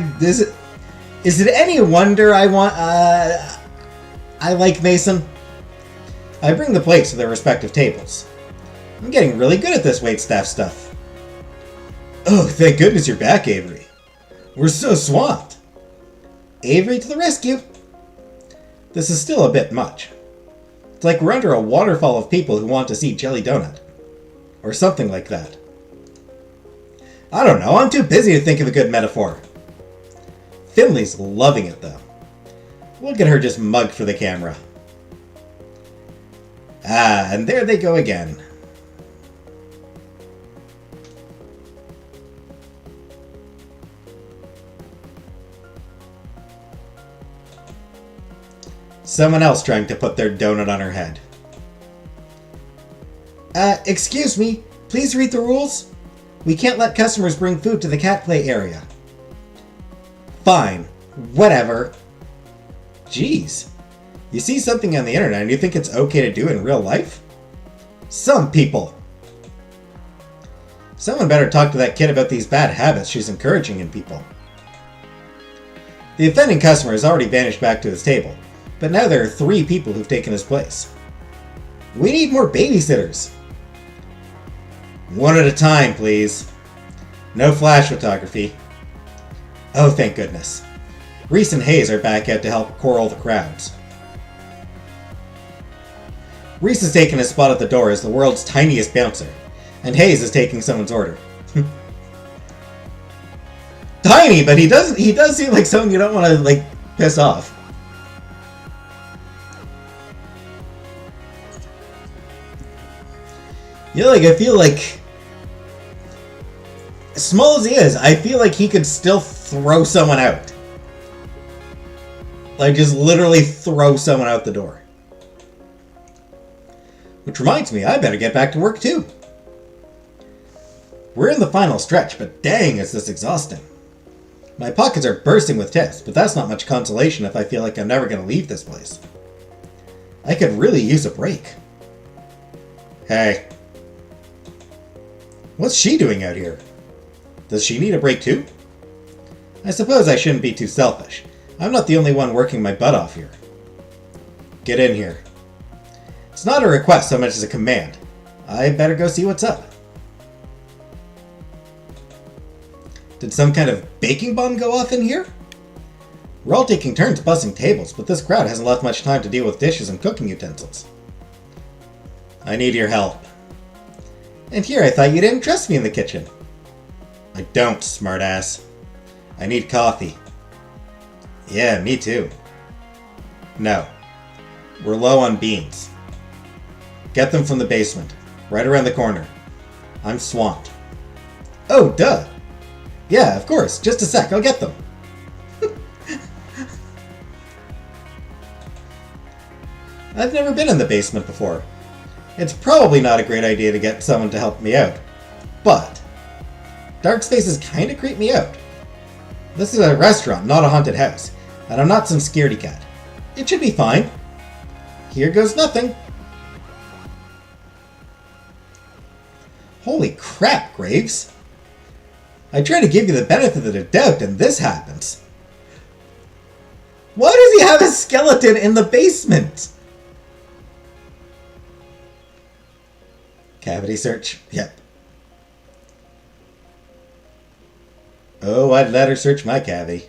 like Mason? I bring the plates to their respective tables. I'm getting really good at this waitstaff stuff. Oh, thank goodness you're back, Avery. We're so swamped. Avery to the rescue. This is still a bit much. It's like we're under a waterfall of people who want to see Jelly Donut. Or something like that. I don't know, I'm too busy to think of a good metaphor. Finley's loving it, though. Look at her just mugged for the camera. Ah, and there they go again. Someone else trying to put their donut on her head. Excuse me, please read the rules. We can't let customers bring food to the cat play area. Fine, whatever. Jeez. You see something on the internet and you think it's okay to do in real life? Some people. Someone better talk to that kid about these bad habits she's encouraging in people. The offending customer has already vanished back to his table, but now there are 3 people who've taken his place. We need more babysitters. One at a time, please. No flash photography. Oh, thank goodness. Reese and Hayes are back out to help corral the crowds. Reese is taking his spot at the door as the world's tiniest bouncer, and Hayes is taking someone's order. Tiny, but he does seem like someone you don't want to, like, piss off. You know, like, I feel like, as small as he is, I feel like he could still throw someone out. Like, just literally throw someone out the door. Which reminds me, I better get back to work too. We're in the final stretch, but dang, is this exhausting. My pockets are bursting with tips, but that's not much consolation if I feel like I'm never going to leave this place. I could really use a break. Hey. What's she doing out here? Does she need a break too? I suppose I shouldn't be too selfish. I'm not the only one working my butt off here. Get in here. It's not a request so much as a command. I better go see what's up. Did some kind of baking bomb go off in here? We're all taking turns bussing tables, but this crowd hasn't left much time to deal with dishes and cooking utensils. I need your help. And here I thought you didn't trust me in the kitchen. I don't, smartass. I need coffee. Yeah, me too. No. We're low on beans. Get them from the basement, right around the corner. I'm swamped. Oh, duh. Yeah, of course. Just a sec, I'll get them. I've never been in the basement before. It's probably not a great idea to get someone to help me out. But dark spaces kind of creep me out. This is a restaurant, not a haunted house, and I'm not some scaredy cat. It should be fine. Here goes nothing. Holy crap, Graves. I try to give you the benefit of the doubt and this happens. Why does he have a skeleton in the basement? Cavity search? Yep. Oh, I'd let her search my cavity.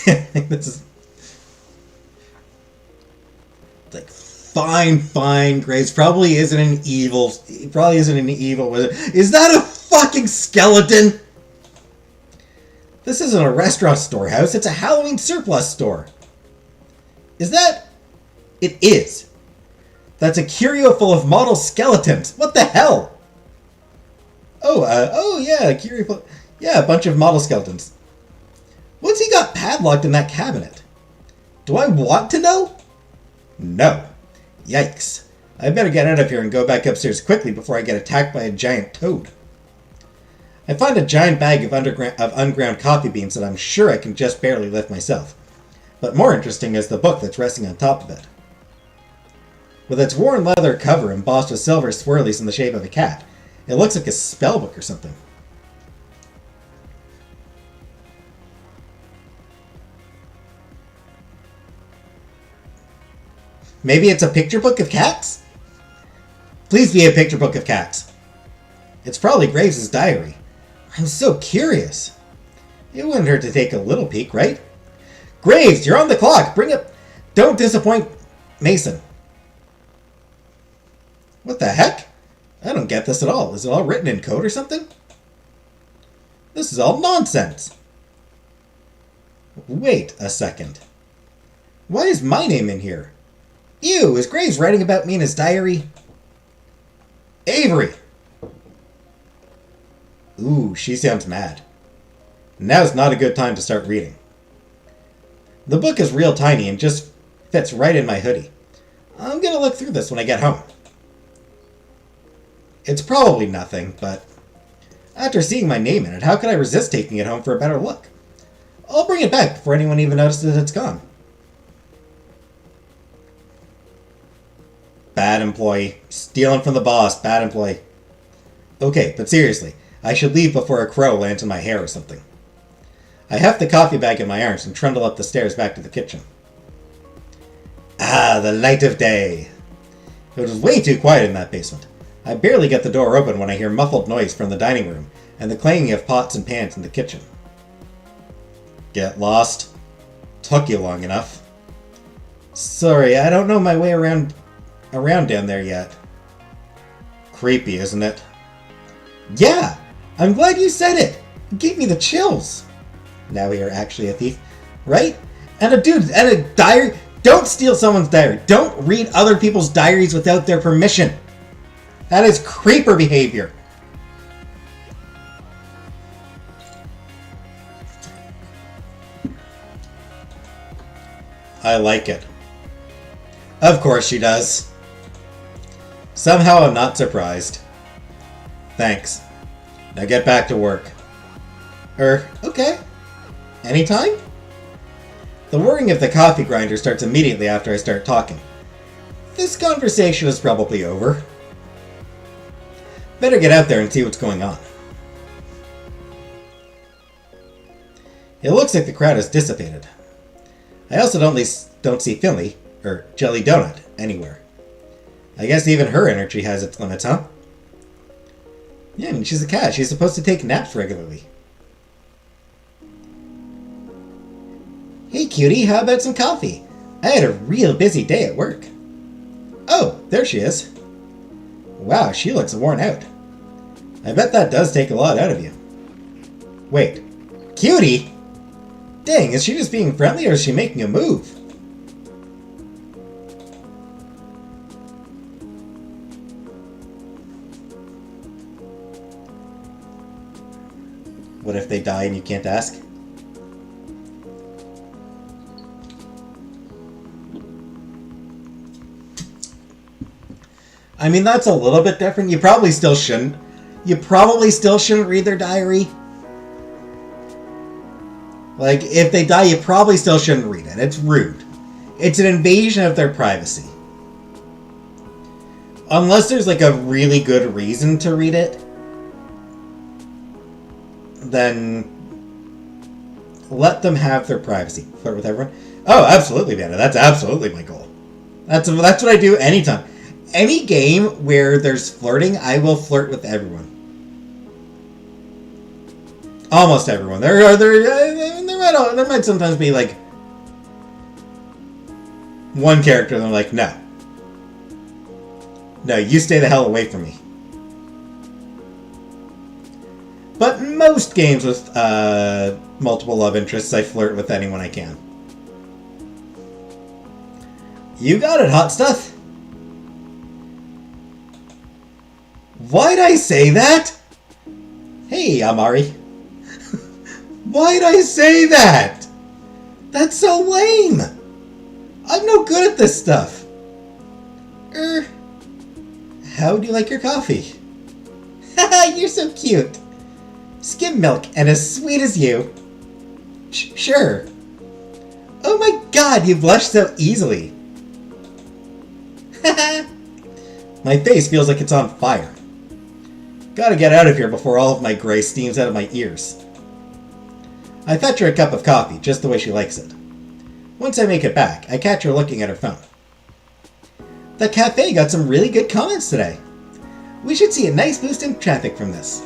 This is... like, fine, Graves. Probably isn't an evil... He probably isn't an evil wizard. Is that a fucking skeleton? This isn't a restaurant storehouse. It's a Halloween surplus store. Is that... It is. That's a curio full of model skeletons. What the hell? Oh yeah, a curio full... Yeah, a bunch of model skeletons. What's he got padlocked in that cabinet? Do I want to know? No. Yikes. I better get out of here and go back upstairs quickly before I get attacked by a giant toad. I find a giant bag of unground coffee beans that I'm sure I can just barely lift myself. But more interesting is the book that's resting on top of it. With its worn leather cover embossed with silver swirlies in the shape of a cat, it looks like a spell book or something. Maybe it's a picture book of cats? Please be a picture book of cats. It's probably Graves' diary. I'm so curious. It wouldn't hurt to take a little peek, right? Graves, you're on the clock. Bring it. Don't disappoint Mason. What the heck? I don't get this at all. Is it all written in code or something? This is all nonsense. Wait a second. Why is my name in here? Ew, is Graves writing about me in his diary? Avery! Ooh, she sounds mad. Now's not a good time to start reading. The book is real tiny and just fits right in my hoodie. I'm gonna look through this when I get home. It's probably nothing, but after seeing my name in it, how could I resist taking it home for a better look? I'll bring it back before anyone even notices it's gone. Bad employee. Stealing from the boss. Bad employee. Okay, but seriously, I should leave before a crow lands in my hair or something. I heft the coffee bag in my arms and trundle up the stairs back to the kitchen. Ah, the light of day. It was way too quiet in that basement. I barely get the door open when I hear muffled noise from the dining room and the clanging of pots and pans in the kitchen. Get lost? Took you long enough. Sorry, I don't know my way around down there yet. Creepy, isn't it? Yeah! I'm glad you said it! It gave me the chills. Now you're actually a thief, right? And a diary. Don't steal someone's diary. Don't read other people's diaries without their permission. That is creeper behavior. I like it. Of course she does. Somehow I'm not surprised. Thanks. Now get back to work. Okay. Anytime? The whirring of the coffee grinder starts immediately after I start talking. This conversation is probably over. Better get out there and see what's going on. It looks like the crowd has dissipated. I also don't see Finley, or Jelly Donut, anywhere. I guess even her energy has its limits, huh? Yeah, I mean, she's a cat. She's supposed to take naps regularly. Hey, cutie, how about some coffee? I had a real busy day at work. Oh, there she is. Wow, she looks worn out. I bet that does take a lot out of you. Wait, cutie? Dang, is she just being friendly or is she making a move? What if they die and you can't ask? I mean, that's a little bit different. You probably still shouldn't. You probably still shouldn't read their diary. Like, if they die, you probably still shouldn't read it. It's rude. It's an invasion of their privacy. Unless there's, like, a really good reason to read it, then let them have their privacy. Flirt with everyone. Oh, absolutely, Vanna. That's absolutely my goal. That's what I do anytime. Any game where there's flirting, I will flirt with everyone. Almost everyone. There might sometimes be like one character and they're like, no, you stay the hell away from me. But most games with multiple love interests, I flirt with anyone I can. You got it, hot stuff. Why'd I say that? Hey, Amari. Why'd I say that? That's so lame. I'm no good at this stuff. How do you like your coffee? Haha, you're so cute. Skim milk and as sweet as you. Sure. Oh my god, you blush so easily. My face feels like it's on fire. Gotta get out of here before all of my gray steams out of my ears. I fetch her a cup of coffee, just the way she likes it. Once I make it back, I catch her looking at her phone. The cafe got some really good comments today. We should see a nice boost in traffic from this.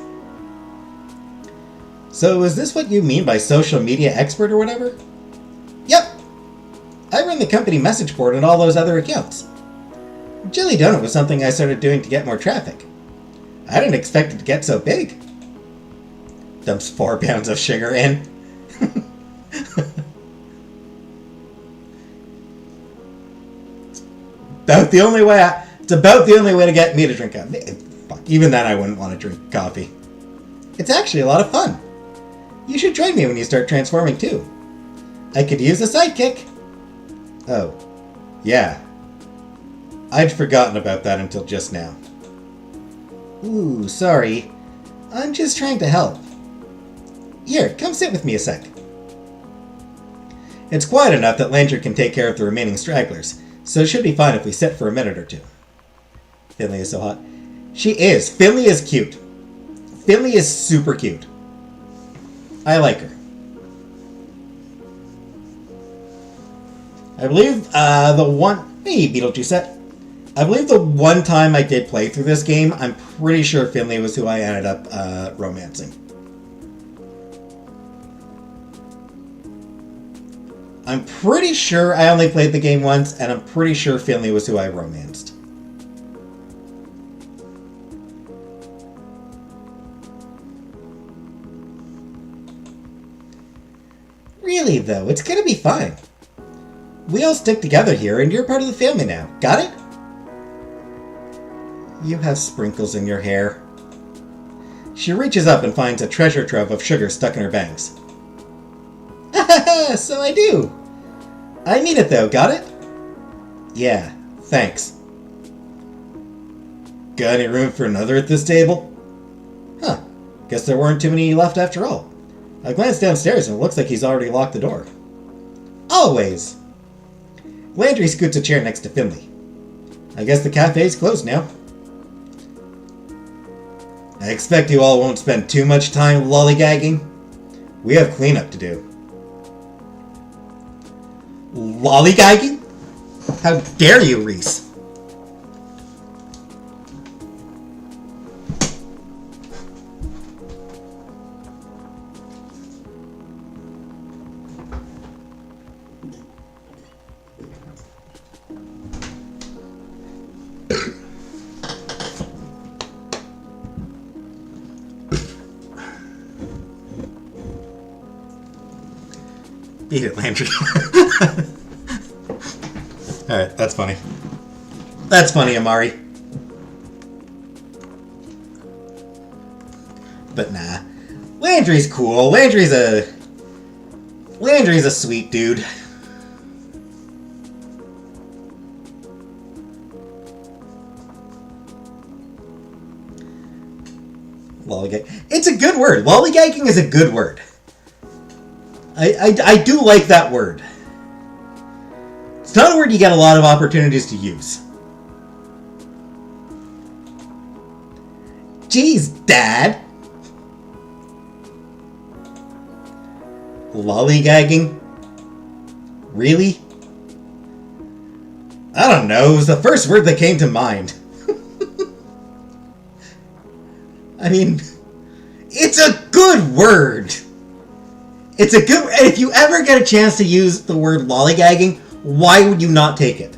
So is this what you mean by social media expert or whatever? Yep. I run the company message board and all those other accounts. Jelly Donut was something I started doing to get more traffic. I didn't expect it to get so big. Dumps 4 pounds of sugar in. It's about the only way to get me to drink coffee. Fuck, even then I wouldn't want to drink coffee. It's actually a lot of fun. You should join me when you start transforming too. I could use a sidekick. Oh, yeah. I'd forgotten about that until just now. Ooh, sorry. I'm just trying to help. Here, come sit with me a sec. It's quiet enough that Landry can take care of the remaining stragglers, so it should be fine if we sit for a minute or two. Finley is so hot. She is. Finley is cute. Finley is super cute. I like her. I believe Hey, Beetlejuice. I believe the one time I did play through this game, I'm pretty sure Finley was who I ended up romancing. I'm pretty sure I only played the game once, and I'm pretty sure Finley was who I romanced. Really, though, it's gonna be fine. We all stick together here, and you're part of the family now. Got it? You have sprinkles in your hair. She reaches up and finds a treasure trove of sugar stuck in her bangs. So I do. I mean it though, got it? Yeah, thanks. Got any room for another at this table? Huh, guess there weren't too many left after all. I glanced downstairs and it looks like he's already locked the door. Always! Landry scoots a chair next to Finley. I guess the cafe's closed now. I expect you all won't spend too much time lollygagging. We have cleanup to do. Lollygagging? How dare you, Reese? Beat it, Landry. Alright, that's funny. That's funny, Amari. But nah. Landry's cool. Landry's a sweet dude. Lollygag. It's a good word. Lollygagging is a good word. I do like that word. It's not a word you get a lot of opportunities to use. Jeez, Dad. Lollygagging? Really? I don't know. It was the first word that came to mind. I mean, it's a good word. It's a good... If you ever get a chance to use the word lollygagging, why would you not take it?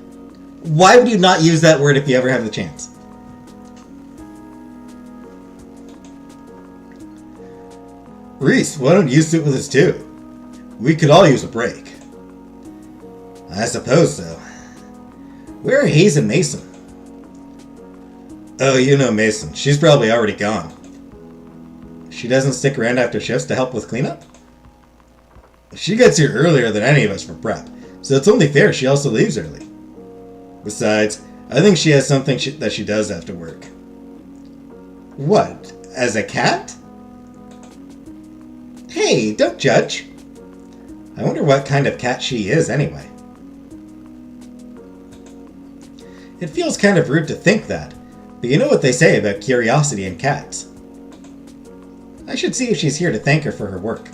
Why would you not use that word if you ever have the chance? Reese, why don't you sit with us too? We could all use a break. I suppose so. Where are Hayes and Mason? Oh, you know Mason. She's probably already gone. She doesn't stick around after shifts to help with cleanup? She gets here earlier than any of us for prep, so it's only fair she also leaves early. Besides, I think she has something that she does after work. What? As a cat? Hey, don't judge. I wonder what kind of cat she is anyway. It feels kind of rude to think that, but you know what they say about curiosity in cats. I should see if she's here to thank her for her work.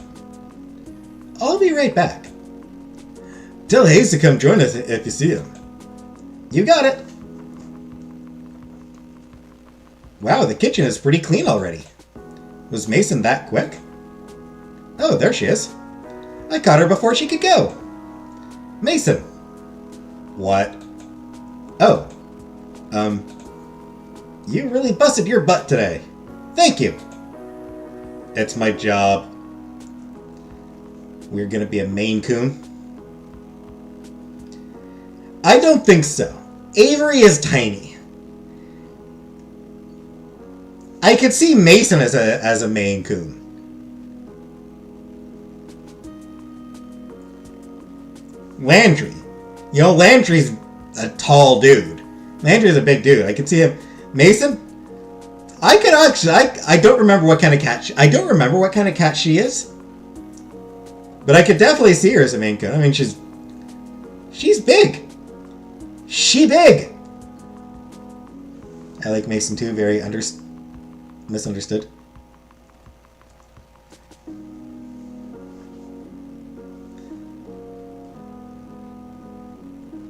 I'll be right back. Tell Hayes to come join us if you see him. You got it. Wow, the kitchen is pretty clean already. Was Mason that quick? Oh, there she is. I caught her before she could go. Mason. What? Oh. You really busted your butt today. Thank you. It's my job. We're gonna be a Maine Coon? I don't think so. Avery is tiny. I could see Mason as a Maine Coon. Landry. You know, Landry's a tall dude. Landry's a big dude. I can see him. Mason? I could actually... I don't remember what kind of cat I don't remember what kind of cat she is. But I could definitely see her as a Maine Coon. I mean, she's big. She big. I like Mason too. Very misunderstood.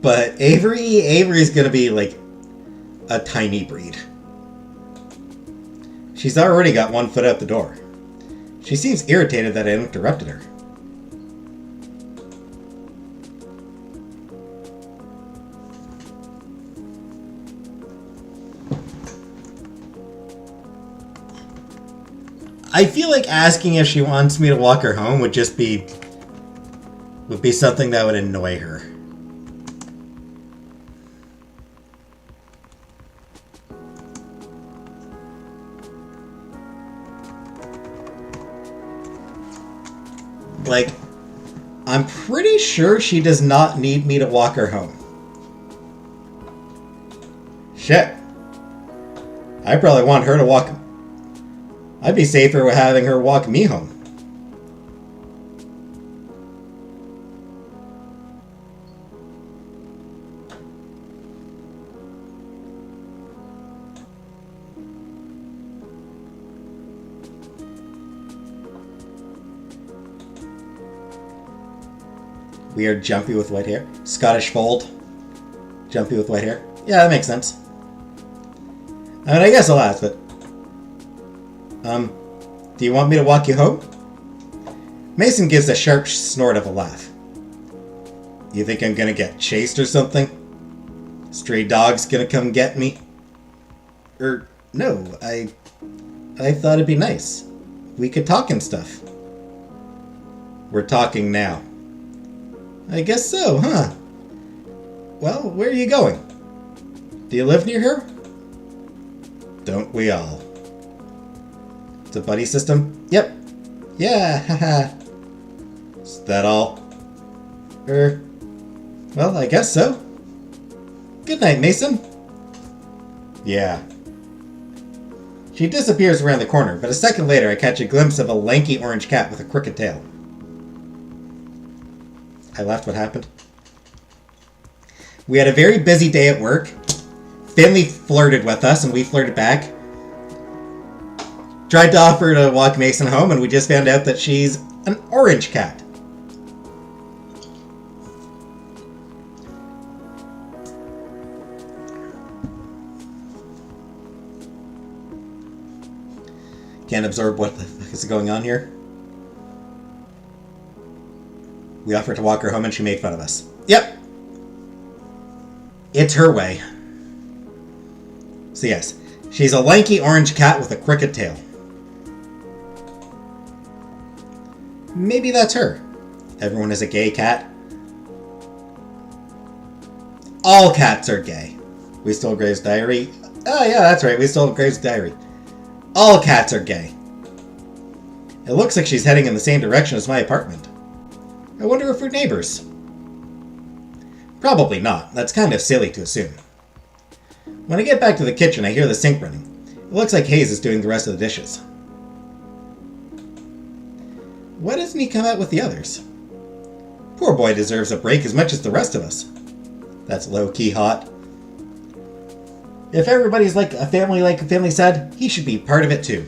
But Avery's gonna be like a tiny breed. She's already got one foot out the door. She seems irritated that I interrupted her. I feel like asking if she wants me to walk her home would be something that would annoy her. Like, I'm pretty sure she does not need me to walk her home. Shit. I probably want her to walk. I'd be safer with having her walk me home. Weird jumpy with white hair. Scottish fold. Jumpy with white hair. Yeah, that makes sense. I mean, I guess I'll ask, but... do you want me to walk you home? Mason gives a sharp snort of a laugh. You think I'm gonna get chased or something? Stray dog's gonna come get me? No, I thought it'd be nice. We could talk and stuff. We're talking now. I guess so, huh? Well, where are you going? Do you live near here? Don't we all? It's a buddy system? Yep. Yeah, haha. Is that all? Well, I guess so. Good night, Mason. Yeah. She disappears around the corner, but a second later I catch a glimpse of a lanky orange cat with a crooked tail. I laughed. What happened? We had a very busy day at work. Finley flirted with us, and we flirted back. Tried to offer to walk Mason home, and we just found out that she's an orange cat. Can't absorb what the fuck is going on here. We offered to walk her home and she made fun of us. Yep. It's her way. So yes, she's a lanky orange cat with a crooked tail. Maybe that's her. Everyone is a gay cat. All cats are gay. We stole Graves' diary. Oh yeah, that's right. We stole Graves' diary. All cats are gay. It looks like she's heading in the same direction as my apartment. I wonder if we're neighbors. Probably not. That's kind of silly to assume. When I get back to the kitchen, I hear the sink running. It looks like Hayes is doing the rest of the dishes. Why doesn't he come out with the others? Poor boy deserves a break as much as the rest of us. That's low-key hot. If everybody's like a family said, he should be part of it too.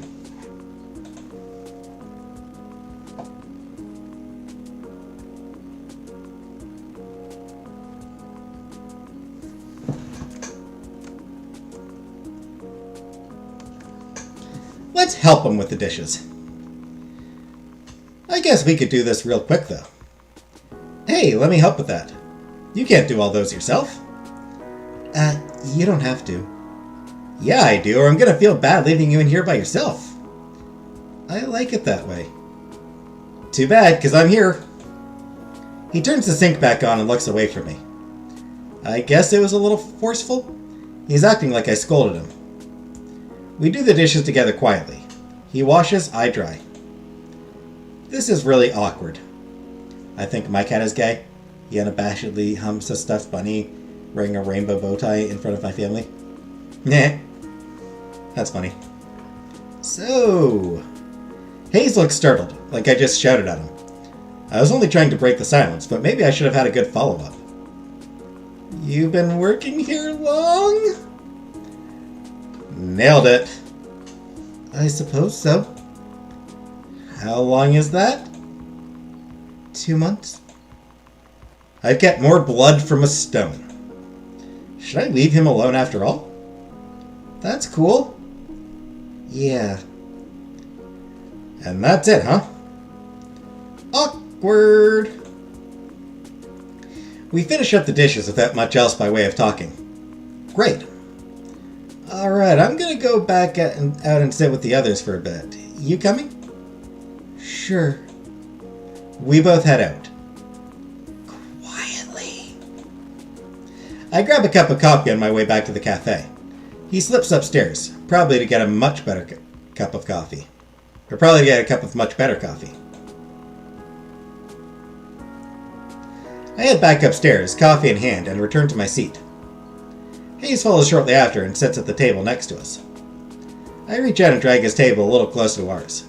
Let's help him with the dishes. I guess we could do this real quick though. Hey, let me help with that. You can't do all those yourself. You don't have to. Yeah, I do, or I'm gonna feel bad leaving you in here by yourself. I like it that way. Too bad, because I'm here. He turns the sink back on and looks away from me. I guess it was a little forceful. He's acting like I scolded him. We do the dishes together quietly. He washes, I dry. This is really awkward. I think my cat is gay. He unabashedly humps a stuffed bunny wearing a rainbow bow tie in front of my family. Nah. That's funny. So... Hayes looks startled, like I just shouted at him. I was only trying to break the silence, but maybe I should have had a good follow-up. You've been working here long? Nailed it. I suppose so. How long is that? 2 months. I've get more blood from a stone. Should I leave him alone after all? That's cool. Yeah. And that's it, huh? Awkward. We finish up the dishes without much else by way of talking. Great. Alright, I'm gonna go back out and sit with the others for a bit. You coming? Sure. We both head out. Quietly. I grab a cup of coffee on my way back to the cafe. He slips upstairs, probably to get a much better cup of coffee. Or probably to get a cup of much better coffee. I head back upstairs, coffee in hand, and return to my seat. Hayes follows shortly after and sits at the table next to us. I reach out and drag his table a little closer to ours.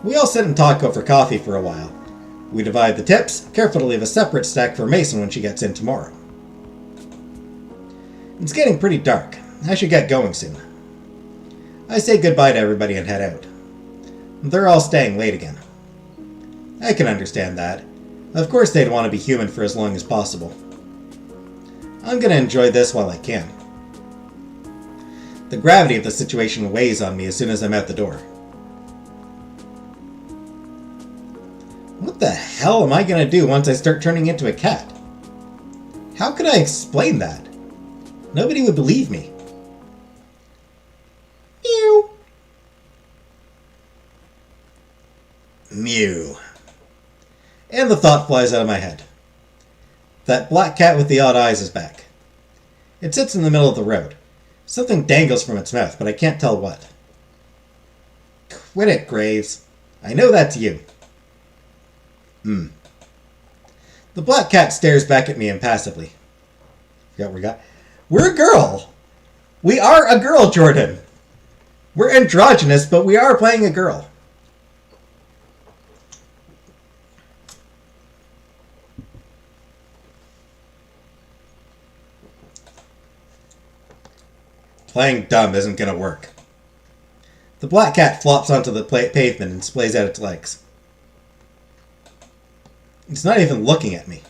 We all sit and talk over coffee for a while. We divide the tips, careful to leave a separate stack for Mason when she gets in tomorrow. It's getting pretty dark. I should get going soon. I say goodbye to everybody and head out. They're all staying late again. I can understand that. Of course they'd want to be human for as long as possible. I'm gonna enjoy this while I can. The gravity of the situation weighs on me as soon as I'm out the door. What the hell am I gonna do once I start turning into a cat? How could I explain that? Nobody would believe me. Mew. Mew. And the thought flies out of my head. That black cat with the odd eyes is back. It sits in the middle of the road. Something dangles from its mouth, but I can't tell what. Quit it, Graves. I know that's you. The black cat stares back at me impassively. Forgot we got. We're a girl! We are a girl, Jordan! We're androgynous, but we are playing a girl. Playing dumb isn't gonna work. The black cat flops onto the pavement and splays out its legs. It's not even looking at me.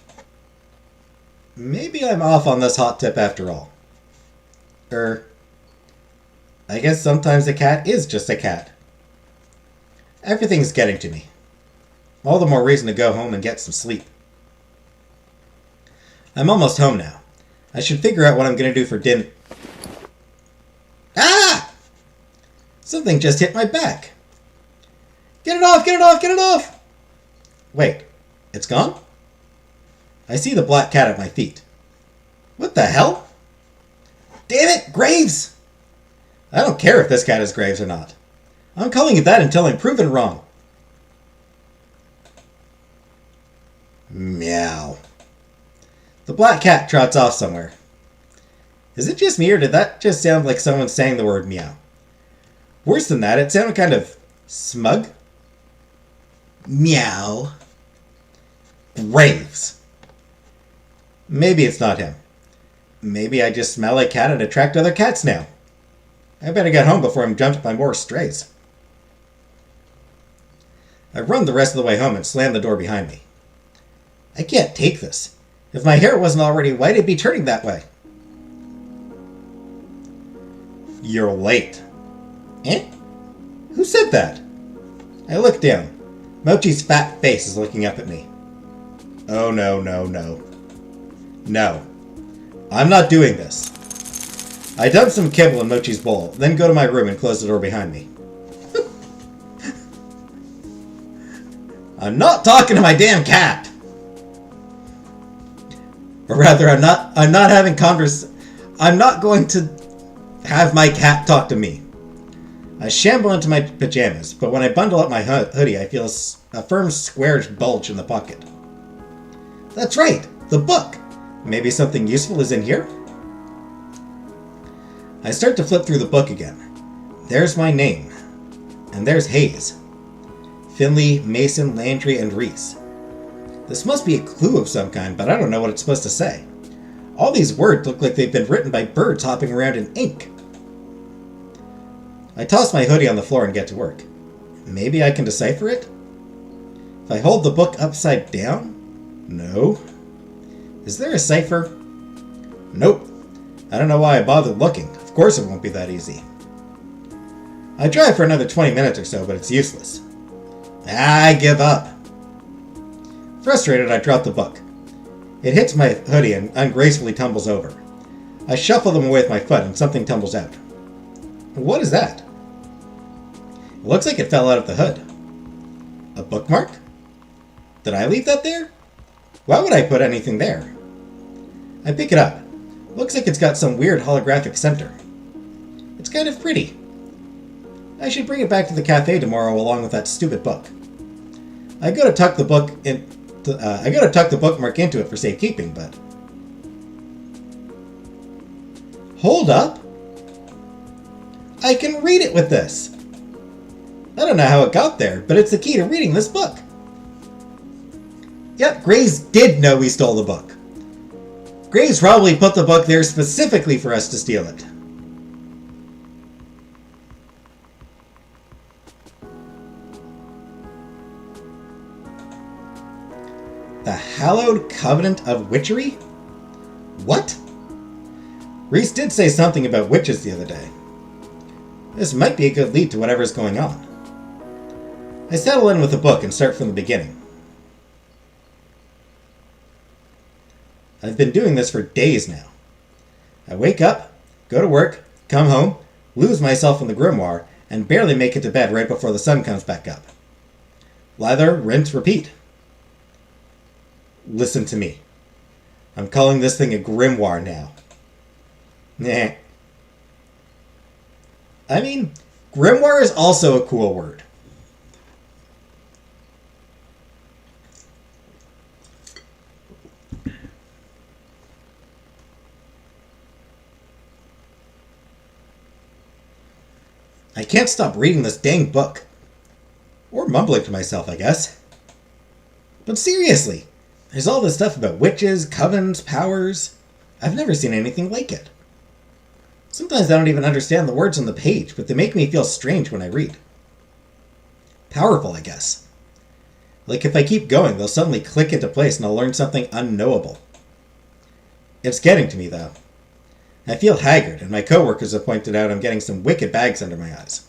Maybe I'm off on this hot tip after all. I guess sometimes a cat is just a cat. Everything's getting to me. All the more reason to go home and get some sleep. I'm almost home now. I should figure out what I'm gonna do for dinner. Ah! Something just hit my back. Get it off, get it off, get it off! Wait, it's gone? I see the black cat at my feet. What the hell? Damn it, Graves! I don't care if this cat is Graves or not. I'm calling it that until I'm proven wrong. Meow. The black cat trots off somewhere. Is it just me, or did that just sound like someone saying the word meow? Worse than that, it sounded kind of smug. Meow. Graves. Maybe it's not him. Maybe I just smell like cat and attract other cats now. I better get home before I'm jumped by more strays. I run the rest of the way home and slam the door behind me. I can't take this. If my hair wasn't already white, it'd be turning that way. You're late. Eh? Who said that? I look down. Mochi's fat face is looking up at me. Oh no, no, no. No. I'm not doing this. I dump some kibble in Mochi's bowl, then go to my room and close the door behind me. I'm not talking to my damn cat! Or rather, I'm not having I'm not going to have my cat talk to me. I shamble into my pajamas, but when I bundle up my hoodie, I feel a firm square bulge in the pocket. That's right, the book. Maybe something useful is in here? I start to flip through the book again. There's my name. And there's Hayes. Finley, Mason, Landry, and Reese. This must be a clue of some kind, but I don't know what it's supposed to say. All these words look like they've been written by birds hopping around in ink. I toss my hoodie on the floor and get to work. Maybe I can decipher it? If I hold the book upside down? No. Is there a cipher? Nope. I don't know why I bothered looking. Of course it won't be that easy. I try for another 20 minutes or so, but it's useless. I give up. Frustrated, I drop the book. It hits my hoodie and ungracefully tumbles over. I shuffle them away with my foot and something tumbles out. What is that? It looks like it fell out of the hood. A bookmark? Did I leave that there? Why would I put anything there? I pick it up. Looks like it's got some weird holographic center. It's kind of pretty. I should bring it back to the cafe tomorrow along with that stupid book. I go to tuck the bookmark into it for safekeeping, but... Hold up! I can read it with this! I don't know how it got there, but it's the key to reading this book. Yep, Graves did know we stole the book. Graves probably put the book there specifically for us to steal it. The Hallowed Covenant of Witchery? What? Reese did say something about witches the other day. This might be a good lead to whatever's going on. I settle in with the book and start from the beginning. I've been doing this for days now. I wake up, go to work, come home, lose myself in the grimoire, and barely make it to bed right before the sun comes back up. Lather, rinse, repeat. Listen to me. I'm calling this thing a grimoire now. Nah. I mean, grimoire is also a cool word. I can't stop reading this dang book. Or mumbling to myself, I guess. But seriously, there's all this stuff about witches, covens, powers. I've never seen anything like it. Sometimes I don't even understand the words on the page, but they make me feel strange when I read. Powerful, I guess. Like if I keep going, they'll suddenly click into place and I'll learn something unknowable. It's getting to me, though. I feel haggard, and my coworkers have pointed out I'm getting some wicked bags under my eyes.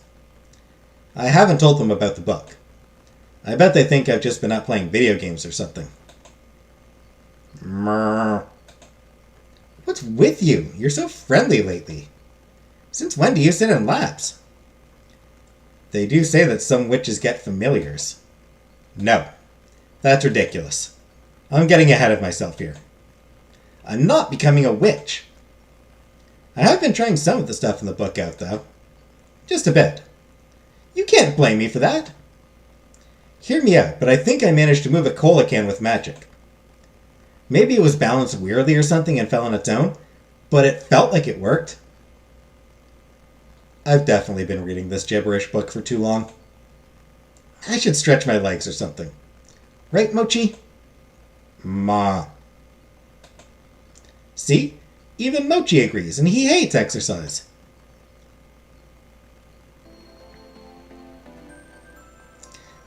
I haven't told them about the book. I bet they think I've just been out playing video games or something. Mrrr. What's with you? You're so friendly lately. Since when do you sit in laps? They do say that some witches get familiars. No, that's ridiculous. I'm getting ahead of myself here. I'm not becoming a witch. I have been trying some of the stuff in the book out, though. Just a bit. You can't blame me for that. Hear me out, but I think I managed to move a cola can with magic. Maybe it was balanced weirdly or something and fell on its own, but it felt like it worked. I've definitely been reading this gibberish book for too long. I should stretch my legs or something. Right, Mochi? Ma. See? Even Mochi agrees, and he hates exercise.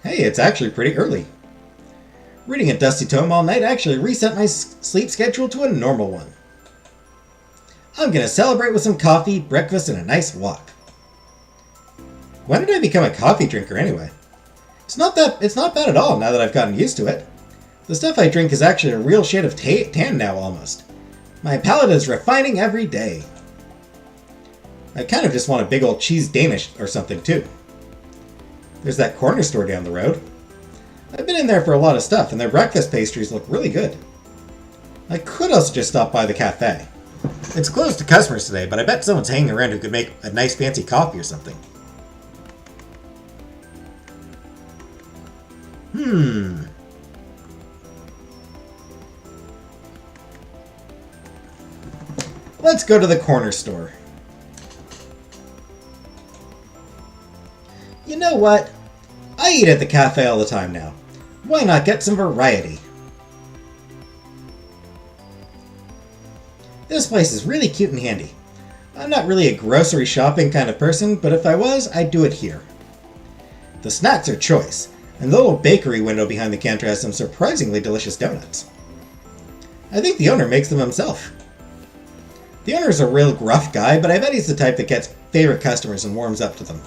Hey, it's actually pretty early. Reading a dusty tome all night actually reset my sleep schedule to a normal one. I'm gonna celebrate with some coffee, breakfast, and a nice walk. When did I become a coffee drinker anyway? It's not bad at all now that I've gotten used to it. The stuff I drink is actually a real shade of tan now almost. My palate is refining every day. I kind of just want a big old cheese Danish or something too. There's that corner store down the road. I've been in there for a lot of stuff and their breakfast pastries look really good. I could also just stop by the cafe. It's closed to customers today, but I bet someone's hanging around who could make a nice fancy coffee or something. Let's go to the corner store. You know what? I eat at the cafe all the time now. Why not get some variety? This place is really cute and handy. I'm not really a grocery shopping kind of person, but if I was, I'd do it here. The snacks are choice, and the little bakery window behind the counter has some surprisingly delicious donuts. I think the owner makes them himself. The owner's a real gruff guy, but I bet he's the type that gets favorite customers and warms up to them.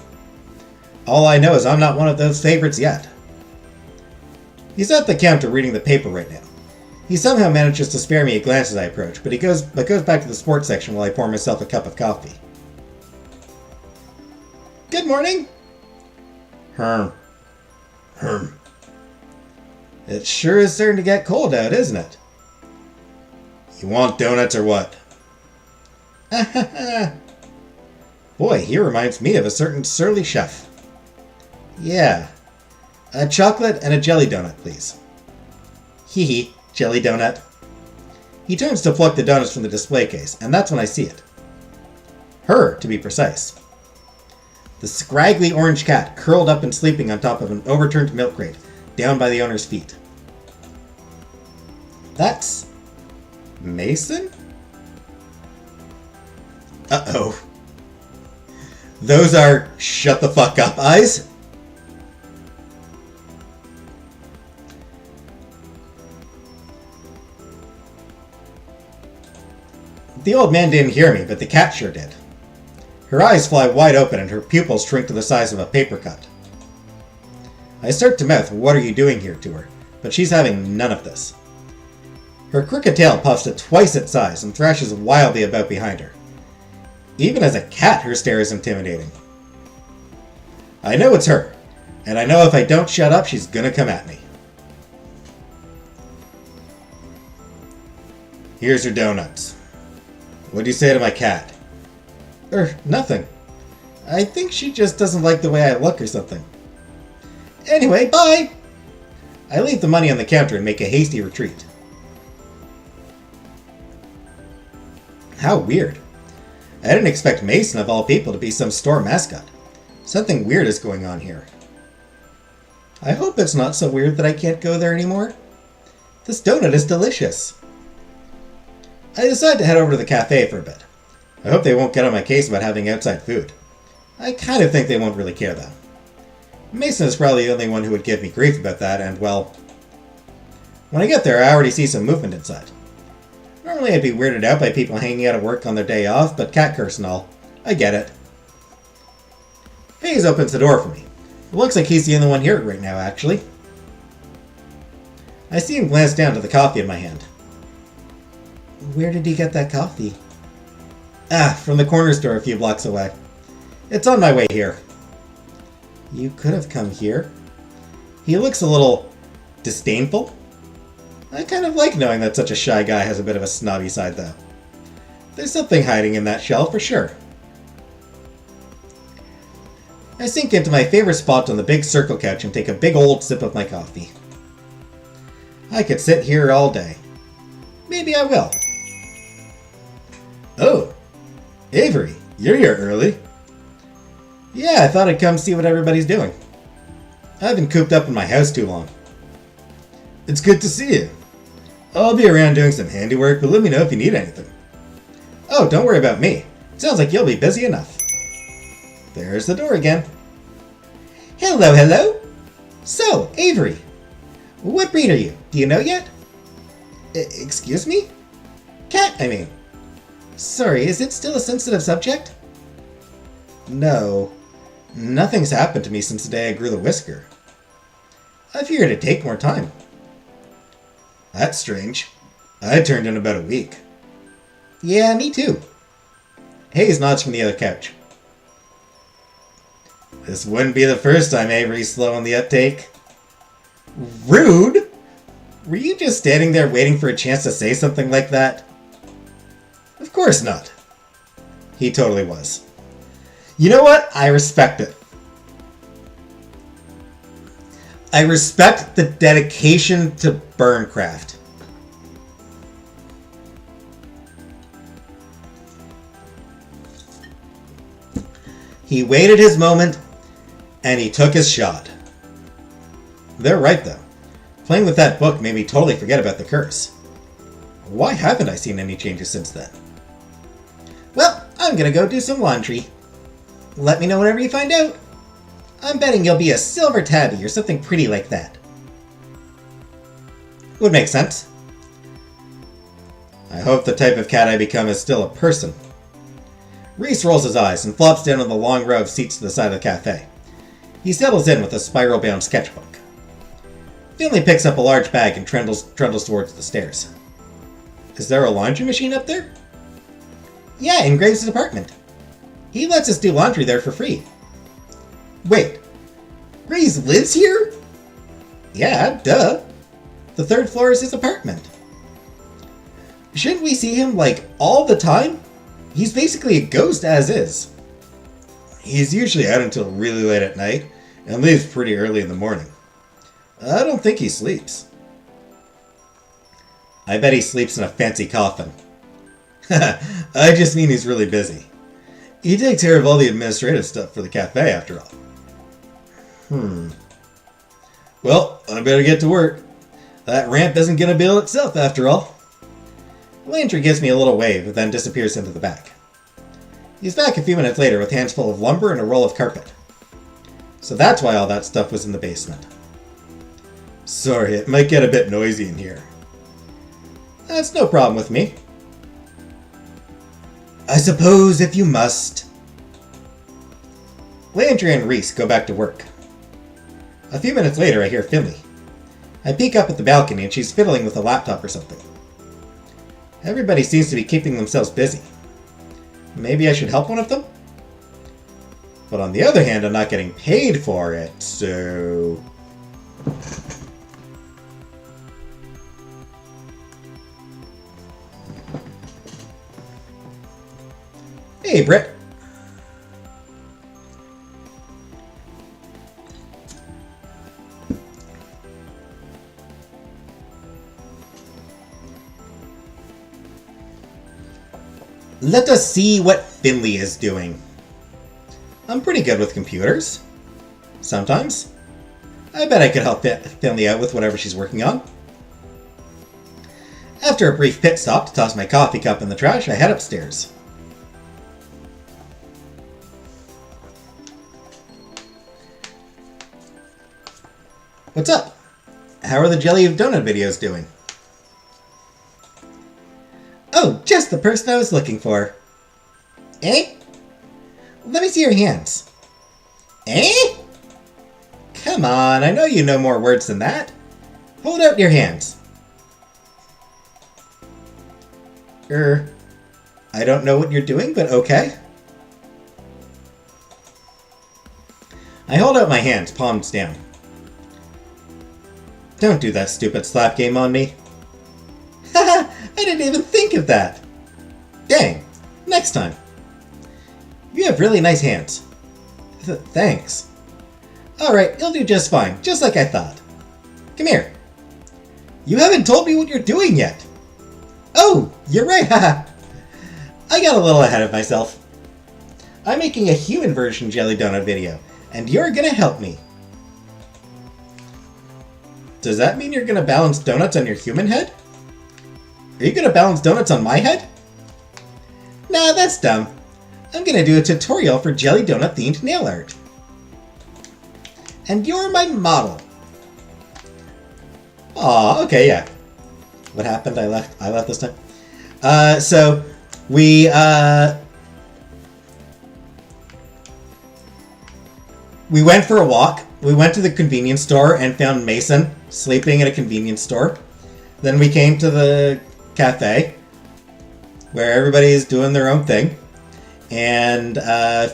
All I know is I'm not one of those favorites yet. He's at the counter reading the paper right now. He somehow manages to spare me a glance as I approach, but goes back to the sports section while I pour myself a cup of coffee. Good morning. Herm. It sure is starting to get cold out, isn't it? You want donuts or what? Boy, he reminds me of a certain surly chef. Yeah. A chocolate and a jelly donut, please. Hee hee, jelly donut. He turns to pluck the donuts from the display case, and that's when I see it. Her, to be precise. The scraggly orange cat curled up and sleeping on top of an overturned milk crate, down by the owner's feet. That's... Mason? Uh-oh. Those are shut the fuck up eyes? The old man didn't hear me, but the cat sure did. Her eyes fly wide open and her pupils shrink to the size of a paper cut. I start to mouth, "What are you doing here?" to her, but she's having none of this. Her crooked tail puffs to twice its size and thrashes wildly about behind her. Even as a cat, her stare is intimidating. I know it's her, and I know if I don't shut up, she's gonna come at me. Here's your donuts. What'd you say to my cat? Nothing. I think she just doesn't like the way I look or something. Anyway, bye! I leave the money on the counter and make a hasty retreat. How weird. I didn't expect Mason, of all people, to be some store mascot. Something weird is going on here. I hope it's not so weird that I can't go there anymore. This donut is delicious. I decide to head over to the cafe for a bit. I hope they won't get on my case about having outside food. I kind of think they won't really care, though. Mason is probably the only one who would give me grief about that, and, well... When I get there, I already see some movement inside. Normally I'd be weirded out by people hanging out at work on their day off, but cat curse and all. I get it. Hayes opens the door for me. It looks like he's the only one here right now, actually. I see him glance down to the coffee in my hand. Where did he get that coffee? From the corner store a few blocks away. It's on my way here. You could have come here. He looks a little disdainful. I kind of like knowing that such a shy guy has a bit of a snobby side, though. There's something hiding in that shell, for sure. I sink into my favorite spot on the big circle couch and take a big old sip of my coffee. I could sit here all day. Maybe I will. Oh, Avery, you're here early. Yeah, I thought I'd come see what everybody's doing. I've been cooped up in my house too long. It's good to see you. I'll be around doing some handiwork, but let me know if you need anything. Oh, don't worry about me. It sounds like you'll be busy enough. There's the door again. Hello, hello. So, Avery, what breed are you? Do you know yet? Excuse me? Cat, I mean. Sorry, is it still a sensitive subject? No. Nothing's happened to me since the day I grew the whisker. I figured it'd take more time. That's strange. I turned in about a week. Yeah, me too. Hayes nods from the other couch. This wouldn't be the first time Avery's slow on the uptake. Rude! Were you just standing there waiting for a chance to say something like that? Of course not. He totally was. You know what? I respect it. I respect the dedication to Burncraft. He waited his moment, and he took his shot. They're right, though. Playing with that book made me totally forget about the curse. Why haven't I seen any changes since then? Well, I'm gonna go do some laundry. Let me know whenever you find out. I'm betting you'll be a silver tabby or something pretty like that. Would make sense. I hope the type of cat I become is still a person. Reese rolls his eyes and flops down on the long row of seats to the side of the cafe. He settles in with a spiral-bound sketchbook. Finley picks up a large bag and trundles towards the stairs. Is there a laundry machine up there? Yeah, in Graves' apartment. He lets us do laundry there for free. Wait, Graves lives here? Yeah, duh. The third floor is his apartment. Shouldn't we see him, like, all the time? He's basically a ghost as is. He's usually out until really late at night and leaves pretty early in the morning. I don't think he sleeps. I bet he sleeps in a fancy coffin. I just mean he's really busy. He takes care of all the administrative stuff for the cafe, after all. Well, I better get to work. That ramp isn't going to build itself, after all. Landry gives me a little wave, but then disappears into the back. He's back a few minutes later with hands full of lumber and a roll of carpet. So that's why all that stuff was in the basement. Sorry, it might get a bit noisy in here. That's no problem with me. I suppose if you must. Landry and Reese go back to work. A few minutes later, I hear Finley. I peek up at the balcony and she's fiddling with a laptop or something. Everybody seems to be keeping themselves busy. Maybe I should help one of them? But on the other hand, I'm not getting paid for it, so... Hey, Britt. Let us see what Finley is doing. I'm pretty good with computers. Sometimes. I bet I could help Finley out with whatever she's working on. After a brief pit stop to toss my coffee cup in the trash, I head upstairs. What's up? How are the Jelly Donut videos doing? Oh, just the person I was looking for. Eh? Let me see your hands. Eh? Come on, I know you know more words than that. Hold out your hands. I don't know what you're doing, but okay. I hold out my hands, palms down. Don't do that stupid slap game on me. Haha, I didn't even think of that. Dang, next time. You have really nice hands. Thanks. Alright, you'll do just fine, just like I thought. Come here. You haven't told me what you're doing yet. Oh, you're right, haha. I got a little ahead of myself. I'm making a human version Jelly Donut video, and you're gonna help me. Does that mean you're gonna balance donuts on your human head? Are you gonna balance donuts on my head? Nah, that's dumb. I'm gonna do a tutorial for Jelly Donut themed nail art. And you're my model. Aw, okay, yeah. What happened? I left this time. So we went for a walk. We went to the convenience store and found Mason sleeping at a convenience store. Then we came to the cafe where everybody is doing their own thing. And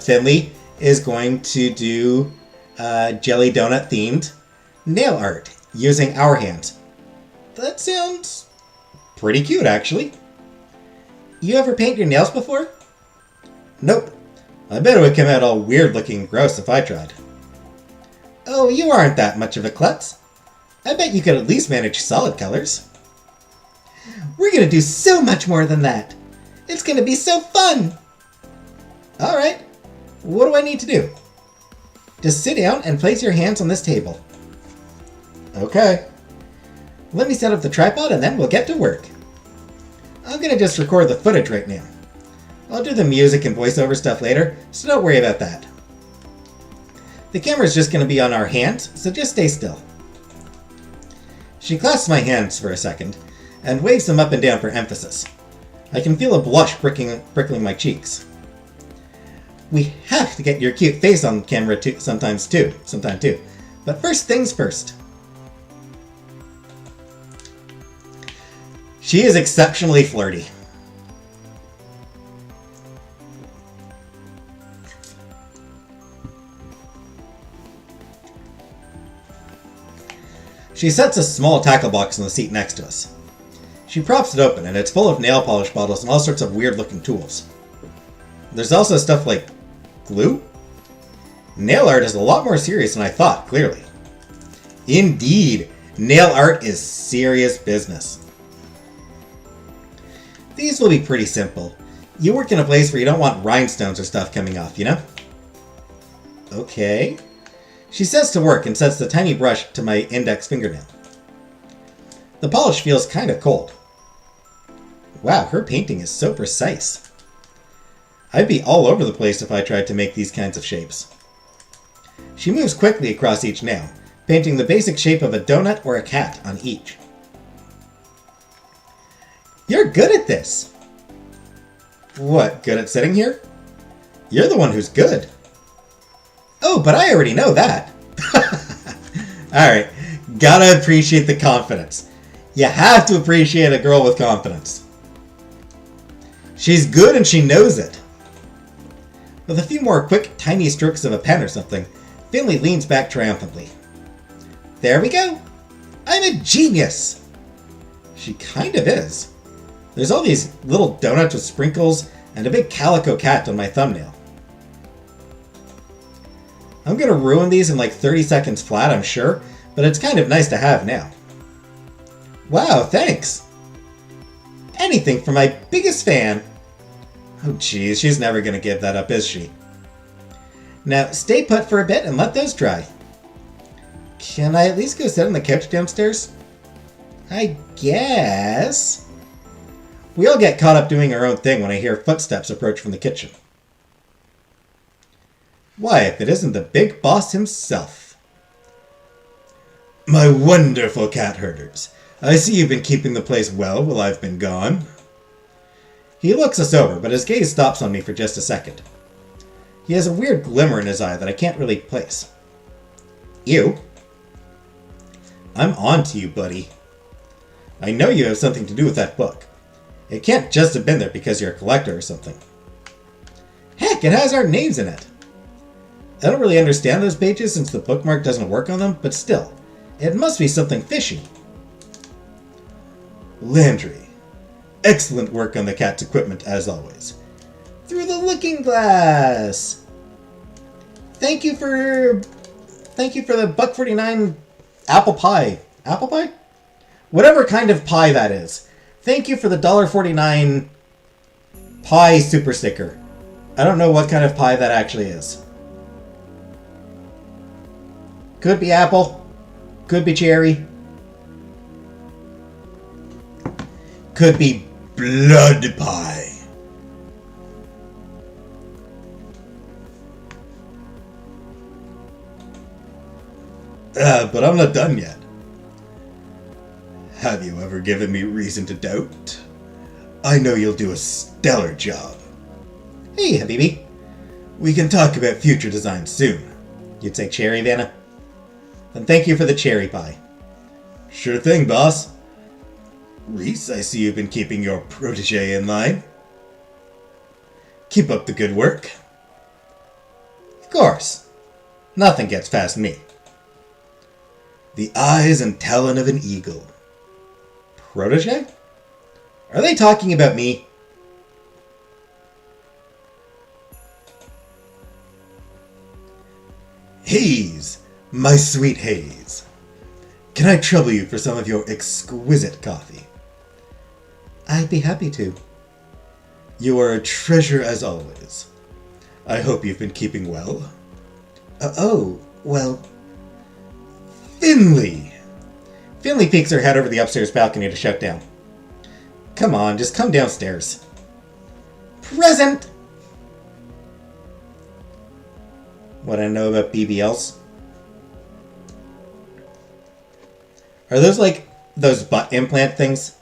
Finley is going to do Jelly Donut themed nail art using our hands. That sounds pretty cute, actually. You ever paint your nails before? Nope. I bet it would come out all weird looking gross if I tried. Oh, you aren't that much of a klutz. I bet you could at least manage solid colors. We're gonna do so much more than that. It's gonna be so fun! Alright. What do I need to do? Just sit down and place your hands on this table. Okay. Let me set up the tripod and then we'll get to work. I'm gonna just record the footage right now. I'll do the music and voiceover stuff later, so don't worry about that. The camera's just gonna be on our hands, so just stay still. She clasps my hands for a second, and waves them up and down for emphasis. I can feel a blush prickling my cheeks. We have to get your cute face on camera sometime too. But first things first. She is exceptionally flirty. She sets a small tackle box on the seat next to us. She props it open, and it's full of nail polish bottles and all sorts of weird-looking tools. There's also stuff like glue? Nail art is a lot more serious than I thought, clearly. Indeed, nail art is serious business. These will be pretty simple. You work in a place where you don't want rhinestones or stuff coming off, you know? Okay. She sets to work and sets the tiny brush to my index fingernail. The polish feels kind of cold. Wow, her painting is so precise. I'd be all over the place if I tried to make these kinds of shapes. She moves quickly across each nail, painting the basic shape of a donut or a cat on each. You're good at this! What, good at sitting here? You're the one who's good. Oh, but I already know that. Alright, gotta appreciate the confidence. You have to appreciate a girl with confidence. She's good and she knows it. With a few more quick, tiny strokes of a pen or something, Finley leans back triumphantly. There we go! I'm a genius! She kind of is. There's all these little donuts with sprinkles and a big calico cat on my thumbnail. I'm gonna ruin these in like 30 seconds flat, I'm sure, but it's kind of nice to have now. Wow, thanks! Anything for my biggest fan! Oh geez, she's never gonna give that up, is she? Now, stay put for a bit and let those dry. Can I at least go sit on the couch downstairs? I guess. We all get caught up doing our own thing when I hear footsteps approach from the kitchen. Why, if it isn't the big boss himself. My wonderful cat herders. I see you've been keeping the place well while I've been gone. He looks us over, but his gaze stops on me for just a second. He has a weird glimmer in his eye that I can't really place. You? I'm on to you, buddy. I know you have something to do with that book. It can't just have been there because you're a collector or something. Heck, it has our names in it. I don't really understand those pages since the bookmark doesn't work on them, but still, it must be something fishy. Landry. Excellent work on the cat's equipment, as always. Through the looking glass! Thank you for the $1.49 apple pie. Apple pie? Whatever kind of pie that is. Thank you for the $1.49 pie super sticker. I don't know what kind of pie that actually is. Could be apple. Could be cherry. Could be blood pie. But I'm not done yet. Have you ever given me reason to doubt? I know you'll do a stellar job. Hey, Habibi. We can talk about future designs soon. You'd say cherry, Vanna? Then thank you for the cherry pie. Sure thing, boss. Reese, I see you've been keeping your protege in line. Keep up the good work. Of course. Nothing gets past me. The eyes and talon of an eagle. Protege? Are they talking about me? Hayes, my sweet Hayes. Can I trouble you for some of your exquisite coffee? I'd be happy to. You are a treasure as always. I hope you've been keeping well. Oh, well... Finley! Finley peeks her head over the upstairs balcony to shout down. Come on, just come downstairs. Present! What I know about BBLs? Are those like those butt implant things?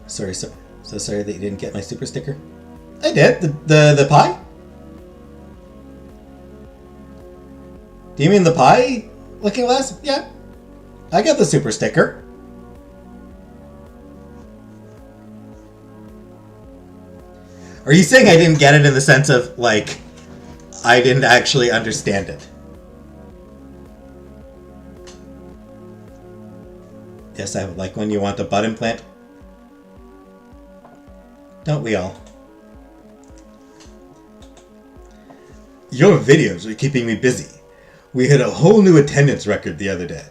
Sorry, so sorry that you didn't get my super sticker. I did. The pie? Do you mean the pie looking glass? Yeah. I got the super sticker. Are you saying I didn't get it in the sense of, like, I didn't actually understand it? Yes, I would like one. You want a butt implant? Don't we all? Your videos are keeping me busy. We hit a whole new attendance record the other day.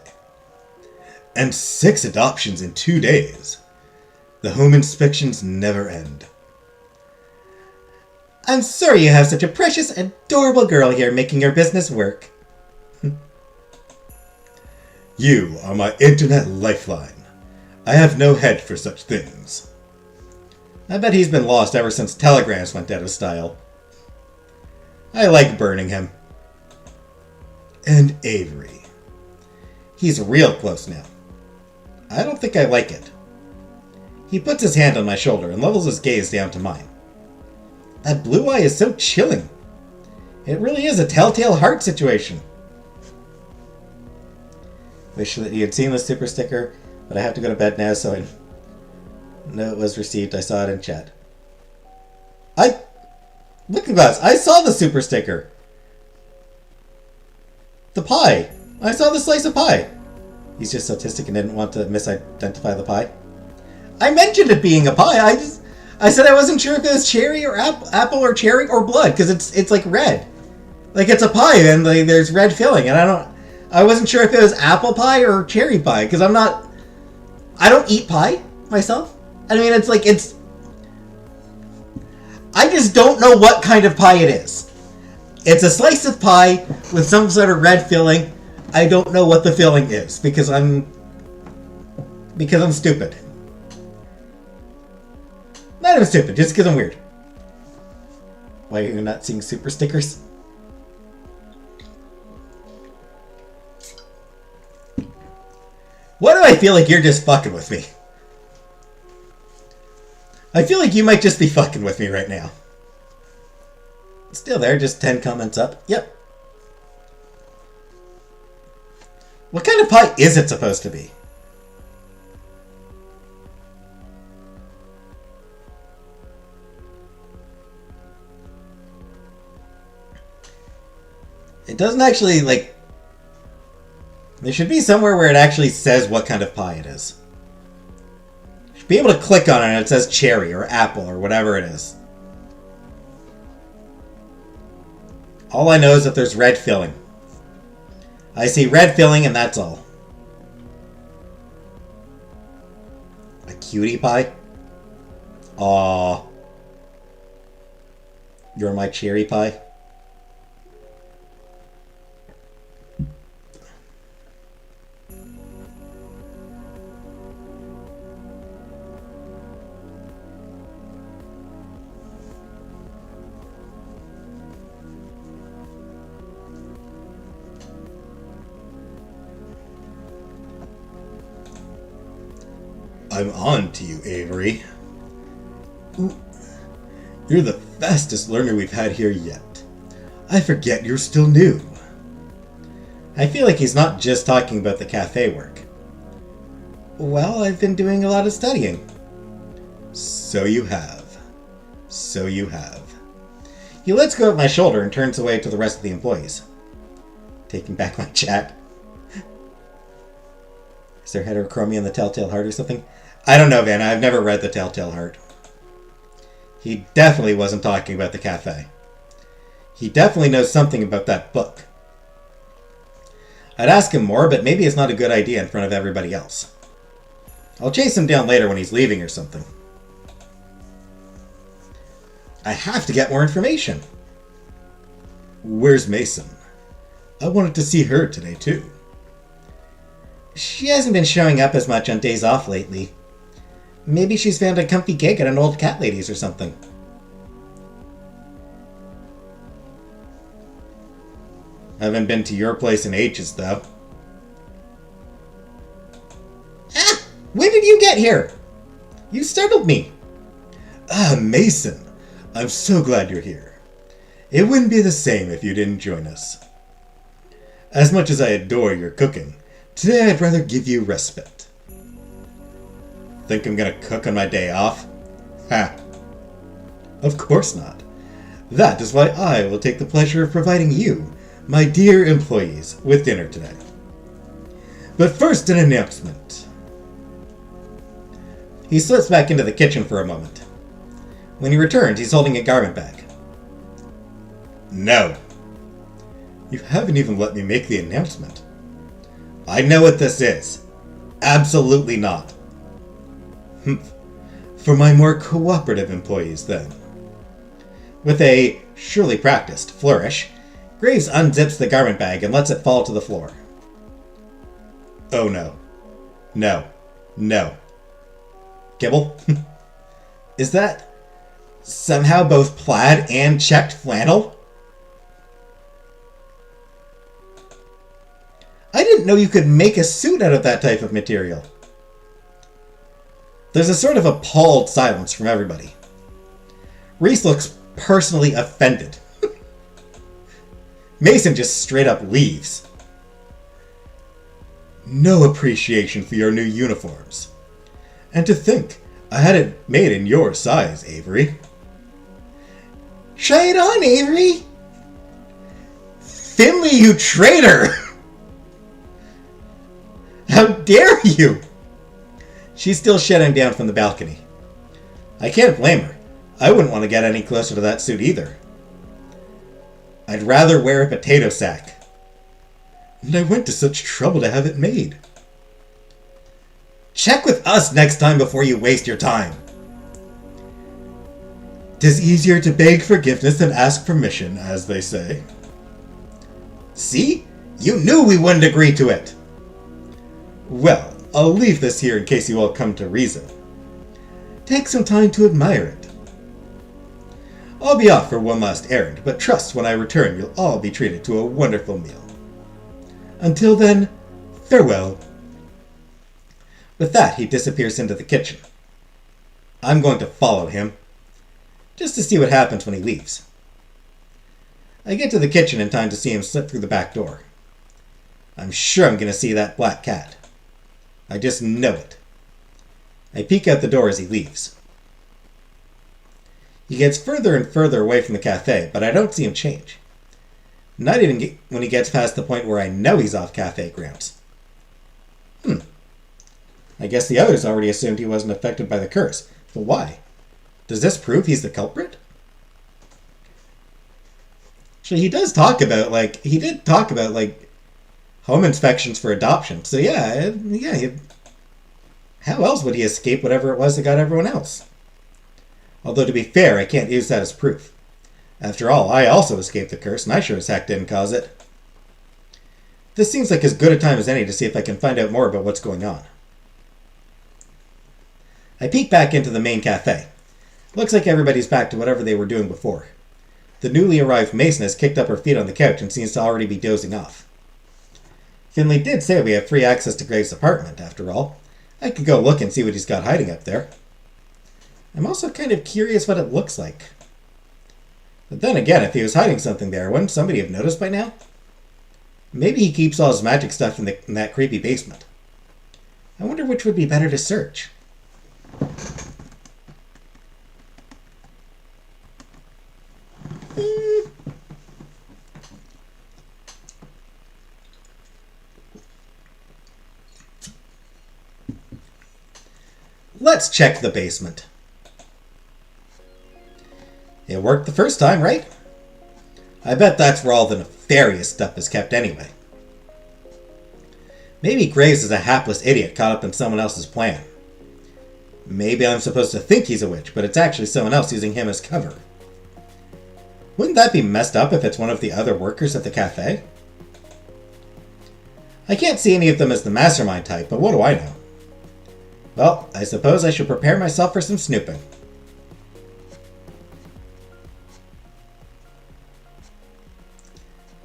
And 6 adoptions in 2 days. The home inspections never end. I'm sorry you have such a precious, adorable girl here making your business work. You are my internet lifeline. I have no head for such things. I bet he's been lost ever since telegrams went out of style. I like burning him. And Avery. He's real close now. I don't think I like it. He puts his hand on my shoulder and levels his gaze down to mine. That blue eye is so chilling. It really is a telltale heart situation. Wish that you had seen the super sticker, but I have to go to bed now, so I know it was received. I saw it in chat. Looking glass, I saw the super sticker. The pie. I saw the slice of pie. He's just autistic and didn't want to misidentify the pie. I mentioned it being a pie. I said I wasn't sure if it was cherry or apple or cherry or blood, because it's like red. Like it's a pie and like, there's red filling, and I wasn't sure if it was apple pie or cherry pie, because I don't eat pie myself. I mean, I just don't know what kind of pie it is. It's a slice of pie with some sort of red filling. I don't know what the filling is, because I'm stupid. Not even stupid, just because I'm weird. Why are you not seeing super stickers? Why do I feel like you're just fucking with me? I feel like you might just be fucking with me right now. Still there, just 10 comments up. Yep. What kind of pie is it supposed to be? It doesn't actually, like... There should be somewhere where it actually says what kind of pie it is. You should be able to click on it and it says cherry or apple or whatever it is. All I know is that there's red filling. I see red filling and that's all. A cutie pie? Aww. You're my cherry pie? I'm on to you, Avery. Ooh. You're the fastest learner we've had here yet. I forget you're still new. I feel like he's not just talking about the cafe work. Well, I've been doing a lot of studying. So you have. So you have. He lets go of my shoulder and turns away to the rest of the employees. Taking back my chat. Is there heterochromia in the Telltale Heart or something? I don't know, Vanna. I've never read the Telltale Heart. He definitely wasn't talking about the cafe. He definitely knows something about that book. I'd ask him more, but maybe it's not a good idea in front of everybody else. I'll chase him down later when he's leaving or something. I have to get more information. Where's Mason? I wanted to see her today, too. She hasn't been showing up as much on days off lately. Maybe she's found a comfy gig at an old cat lady's or something. Haven't been to your place in ages, though. Ah! When did you get here? You startled me. Ah, Mason. I'm so glad you're here. It wouldn't be the same if you didn't join us. As much as I adore your cooking, today I'd rather give you respite. Think I'm gonna cook on my day off? Ha! Of course not. That is why I will take the pleasure of providing you, my dear employees, with dinner today. But first, an announcement. He slips back into the kitchen for a moment. When he returns, he's holding a garment bag. No. You haven't even let me make the announcement. I know what this is. Absolutely not. For my more cooperative employees, then. With a surely practiced flourish, Graves unzips the garment bag and lets it fall to the floor. Oh no. No. No. Kibble? Is that somehow both plaid and checked flannel? I didn't know you could make a suit out of that type of material. There's a sort of appalled silence from everybody. Reese looks personally offended. Mason just straight up leaves. No appreciation for your new uniforms. And to think, I had it made in your size, Avery. Try it on, Avery! Finley, you traitor! How dare you! She's still shutting down from the balcony. I can't blame her. I wouldn't want to get any closer to that suit either. I'd rather wear a potato sack. And I went to such trouble to have it made. Check with us next time before you waste your time. 'Tis easier to beg forgiveness than ask permission, as they say. See? You knew we wouldn't agree to it. Well, I'll leave this here in case you all come to reason. Take some time to admire it. I'll be off for one last errand, but trust when I return you'll all be treated to a wonderful meal. Until then, farewell. With that, he disappears into the kitchen. I'm going to follow him, just to see what happens when he leaves. I get to the kitchen in time to see him slip through the back door. I'm sure I'm going to see that black cat. I just know it. I peek out the door as he leaves. He gets further and further away from the cafe, but I don't see him change. Not even when he gets past the point where I know he's off cafe grounds. I guess the others already assumed he wasn't affected by the curse. But why? Does this prove he's the culprit? Actually, he did talk about, home inspections for adoption. So yeah, how else would he escape whatever it was that got everyone else? Although, to be fair, I can't use that as proof. After all, I also escaped the curse, and I sure as heck didn't cause it. This seems like as good a time as any to see if I can find out more about what's going on. I peek back into the main cafe. Looks like everybody's back to whatever they were doing before. The newly arrived Mason has kicked up her feet on the couch and seems to already be dozing off. Finley did say we have free access to Graves' apartment, after all. I could go look and see what he's got hiding up there. I'm also kind of curious what it looks like. But then again, if he was hiding something there, wouldn't somebody have noticed by now? Maybe he keeps all his magic stuff in that creepy basement. I wonder which would be better to search. Let's check the basement. It worked the first time, right? I bet that's where all the nefarious stuff is kept anyway. Maybe Graves is a hapless idiot caught up in someone else's plan. Maybe I'm supposed to think he's a witch, but it's actually someone else using him as cover. Wouldn't that be messed up if it's one of the other workers at the cafe? I can't see any of them as the mastermind type, but what do I know? Well, I suppose I should prepare myself for some snooping.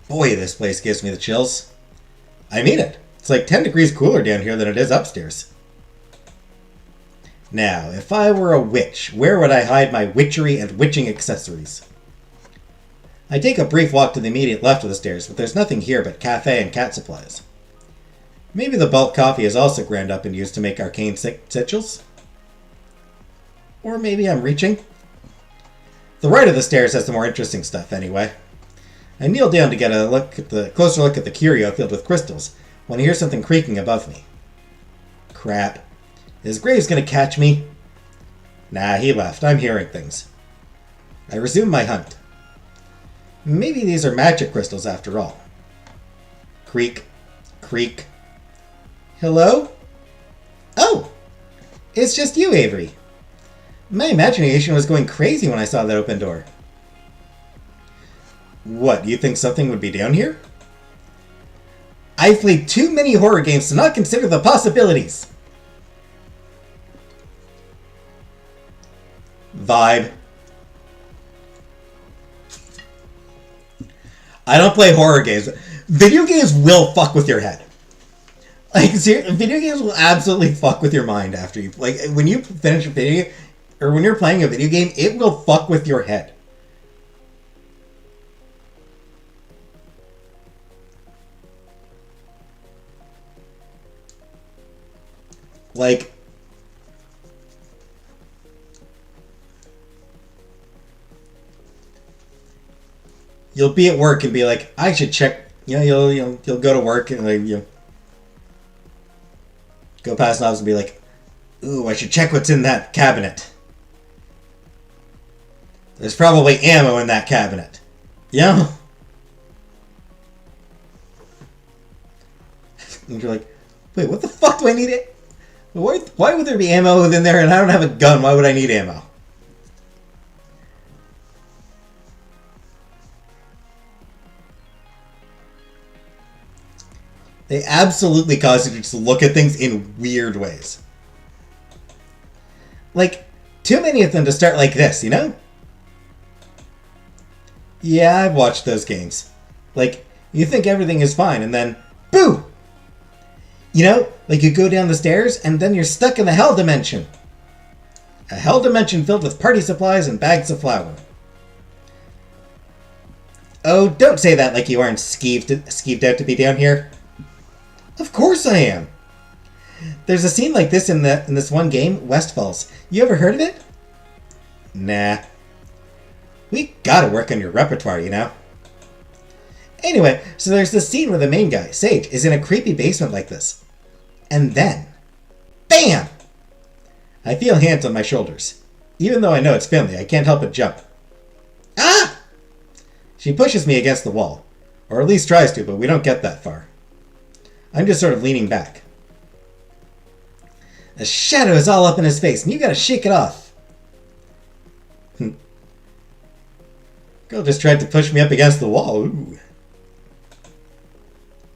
Boy, this place gives me the chills. I mean it. It's like 10 degrees cooler down here than it is upstairs. Now, if I were a witch, where would I hide my witchery and witching accessories? I take a brief walk to the immediate left of the stairs, but there's nothing here but cafe and cat supplies. Maybe the bulk coffee is also ground up and used to make arcane sigils? Or maybe I'm reaching? The right of the stairs has the more interesting stuff, anyway. I kneel down to get a closer look at the curio filled with crystals, when I hear something creaking above me. Crap. Is Graves gonna catch me? Nah, he left. I'm hearing things. I resume my hunt. Maybe these are magic crystals after all. Creak. Creak. Hello? Oh! It's just you, Avery. My imagination was going crazy when I saw that open door. What, you think something would be down here? I've played too many horror games to not consider the possibilities. Vibe. I don't play horror games. Video games will fuck with your head. Like, video games will absolutely fuck with your mind after you... Like, when you finish a video... Or when you're playing a video game, it will fuck with your head. Like... You'll be at work and be like, I should check... You know, you'll go to work and like, you go past knobs and be like, ooh, I should check what's in that cabinet. There's probably ammo in that cabinet. Yeah? And you're like, wait, what the fuck do I need it? Why would there be ammo in there and I don't have a gun? Why would I need ammo? They absolutely cause you to just look at things in weird ways. Like, too many of them to start like this, you know? Yeah, I've watched those games. Like, you think everything is fine, and then, boo! You know, like you go down the stairs, and then you're stuck in the hell dimension. A hell dimension filled with party supplies and bags of flour. Oh, don't say that like you aren't skeeved out to be down here. Of course I am. There's a scene like this in this one game, Westfalls. You ever heard of it? Nah. We gotta work on your repertoire, you know? Anyway, so there's this scene where the main guy, Sage, is in a creepy basement like this. And then... BAM! I feel hands on my shoulders. Even though I know it's family, I can't help but jump. Ah! She pushes me against the wall. Or at least tries to, but we don't get that far. I'm just sort of leaning back. The shadow is all up in his face, and you gotta shake it off. Girl just tried to push me up against the wall. Ooh.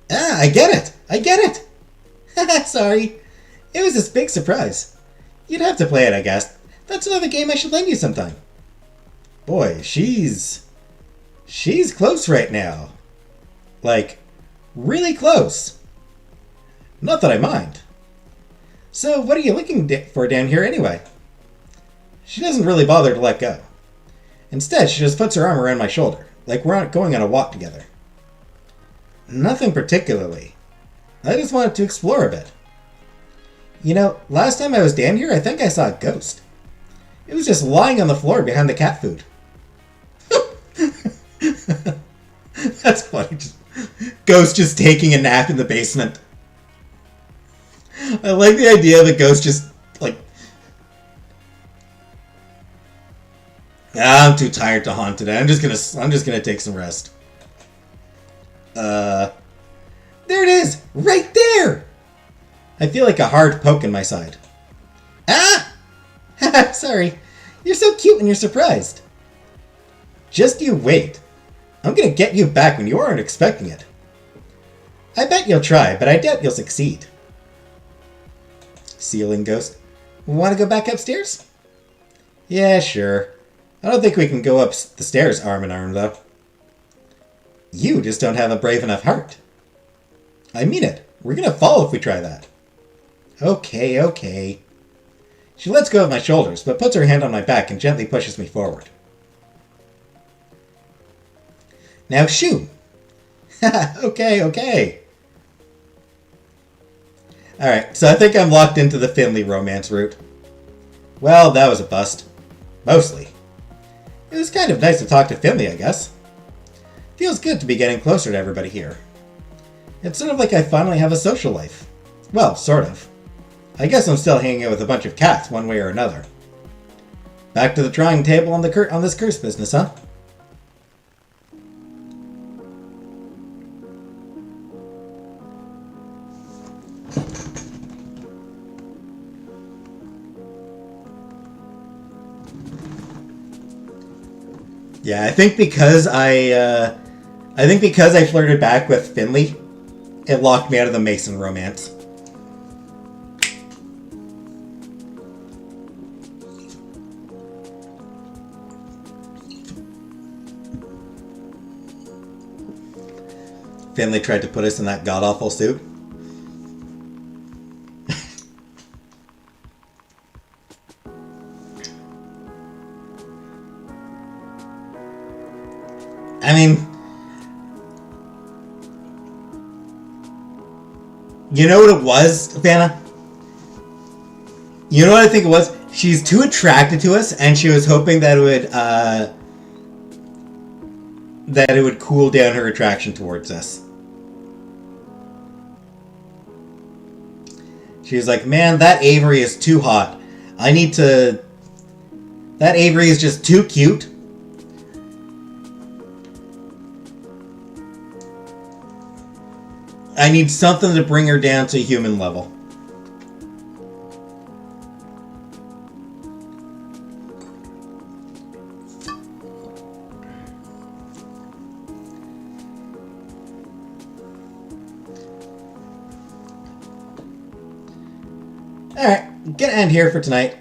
Ah, I get it! I get it! Sorry. It was this big surprise. You'd have to play it, I guess. That's another game I should lend you sometime. Boy, she's close right now. Like, really close. Not that I mind. So, what are you looking for down here anyway? She doesn't really bother to let go. Instead, she just puts her arm around my shoulder, like we're not going on a walk together. Nothing particularly. I just wanted to explore a bit. You know, last time I was down here, I think I saw a ghost. It was just lying on the floor behind the cat food. That's funny. Ghost just taking a nap in the basement. I like the idea of a ghost just, like... I'm too tired to haunt today. I'm just gonna take some rest. There it is! Right there! I feel like a hard poke in my side. Ah! Sorry. You're so cute when you're surprised. Just you wait. I'm gonna get you back when you aren't expecting it. I bet you'll try, but I doubt you'll succeed. Ceiling ghost. Want to go back upstairs? Yeah, sure. I don't think we can go up the stairs arm in arm, though. You just don't have a brave enough heart. I mean it. We're gonna fall if we try that. Okay, okay. She lets go of my shoulders, but puts her hand on my back and gently pushes me forward. Now shoo! Okay, okay. Alright, so I think I'm locked into the Finley romance route. Well, that was a bust. Mostly. It was kind of nice to talk to Finley, I guess. Feels good to be getting closer to everybody here. It's sort of like I finally have a social life. Well, sort of. I guess I'm still hanging out with a bunch of cats one way or another. Back to the drawing table on this curse business, huh? Yeah, I think because I flirted back with Finley, it locked me out of the Mason romance. Finley tried to put us in that god-awful suit. I mean, you know what it was, Vanna? You know what I think it was? She's too attracted to us, and she was hoping that it would cool down her attraction towards us. She was like, man, that Avery is too hot. That Avery is just too cute. I need something to bring her down to human level. Alright, gonna end here for tonight.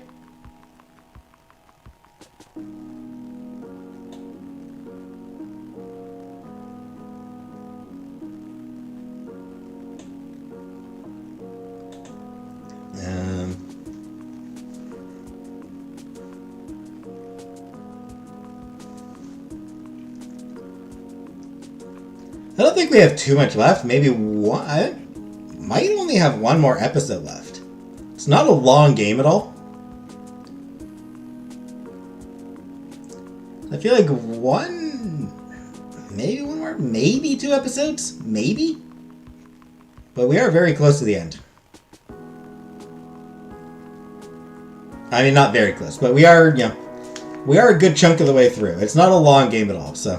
I don't think we have too much left. Maybe one. I might only have one more episode left. It's not a long game at all. I feel like maybe one more, maybe 2 episodes, maybe. But we are very close to the end. I mean, not very close, but we are a good chunk of the way through. It's not a long game at all, so.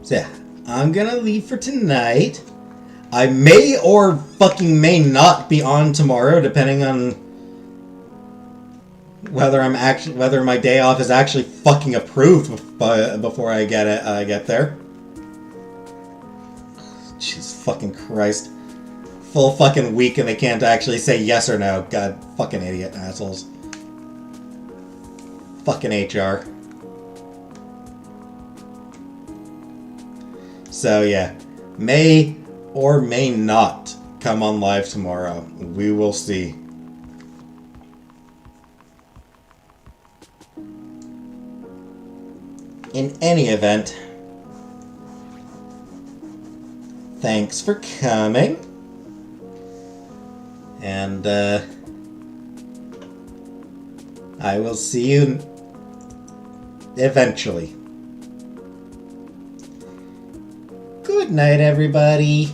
So yeah, I'm gonna leave for tonight. I may or fucking may not be on tomorrow, depending on whether my day off is actually fucking approved before I get there. Jesus fucking Christ. Full fucking week and they can't actually say yes or no. God fucking idiot assholes. Fucking HR. So yeah, may or may not come on live tomorrow. We will see. In any event, thanks for coming. And I will see you eventually. Good night, everybody.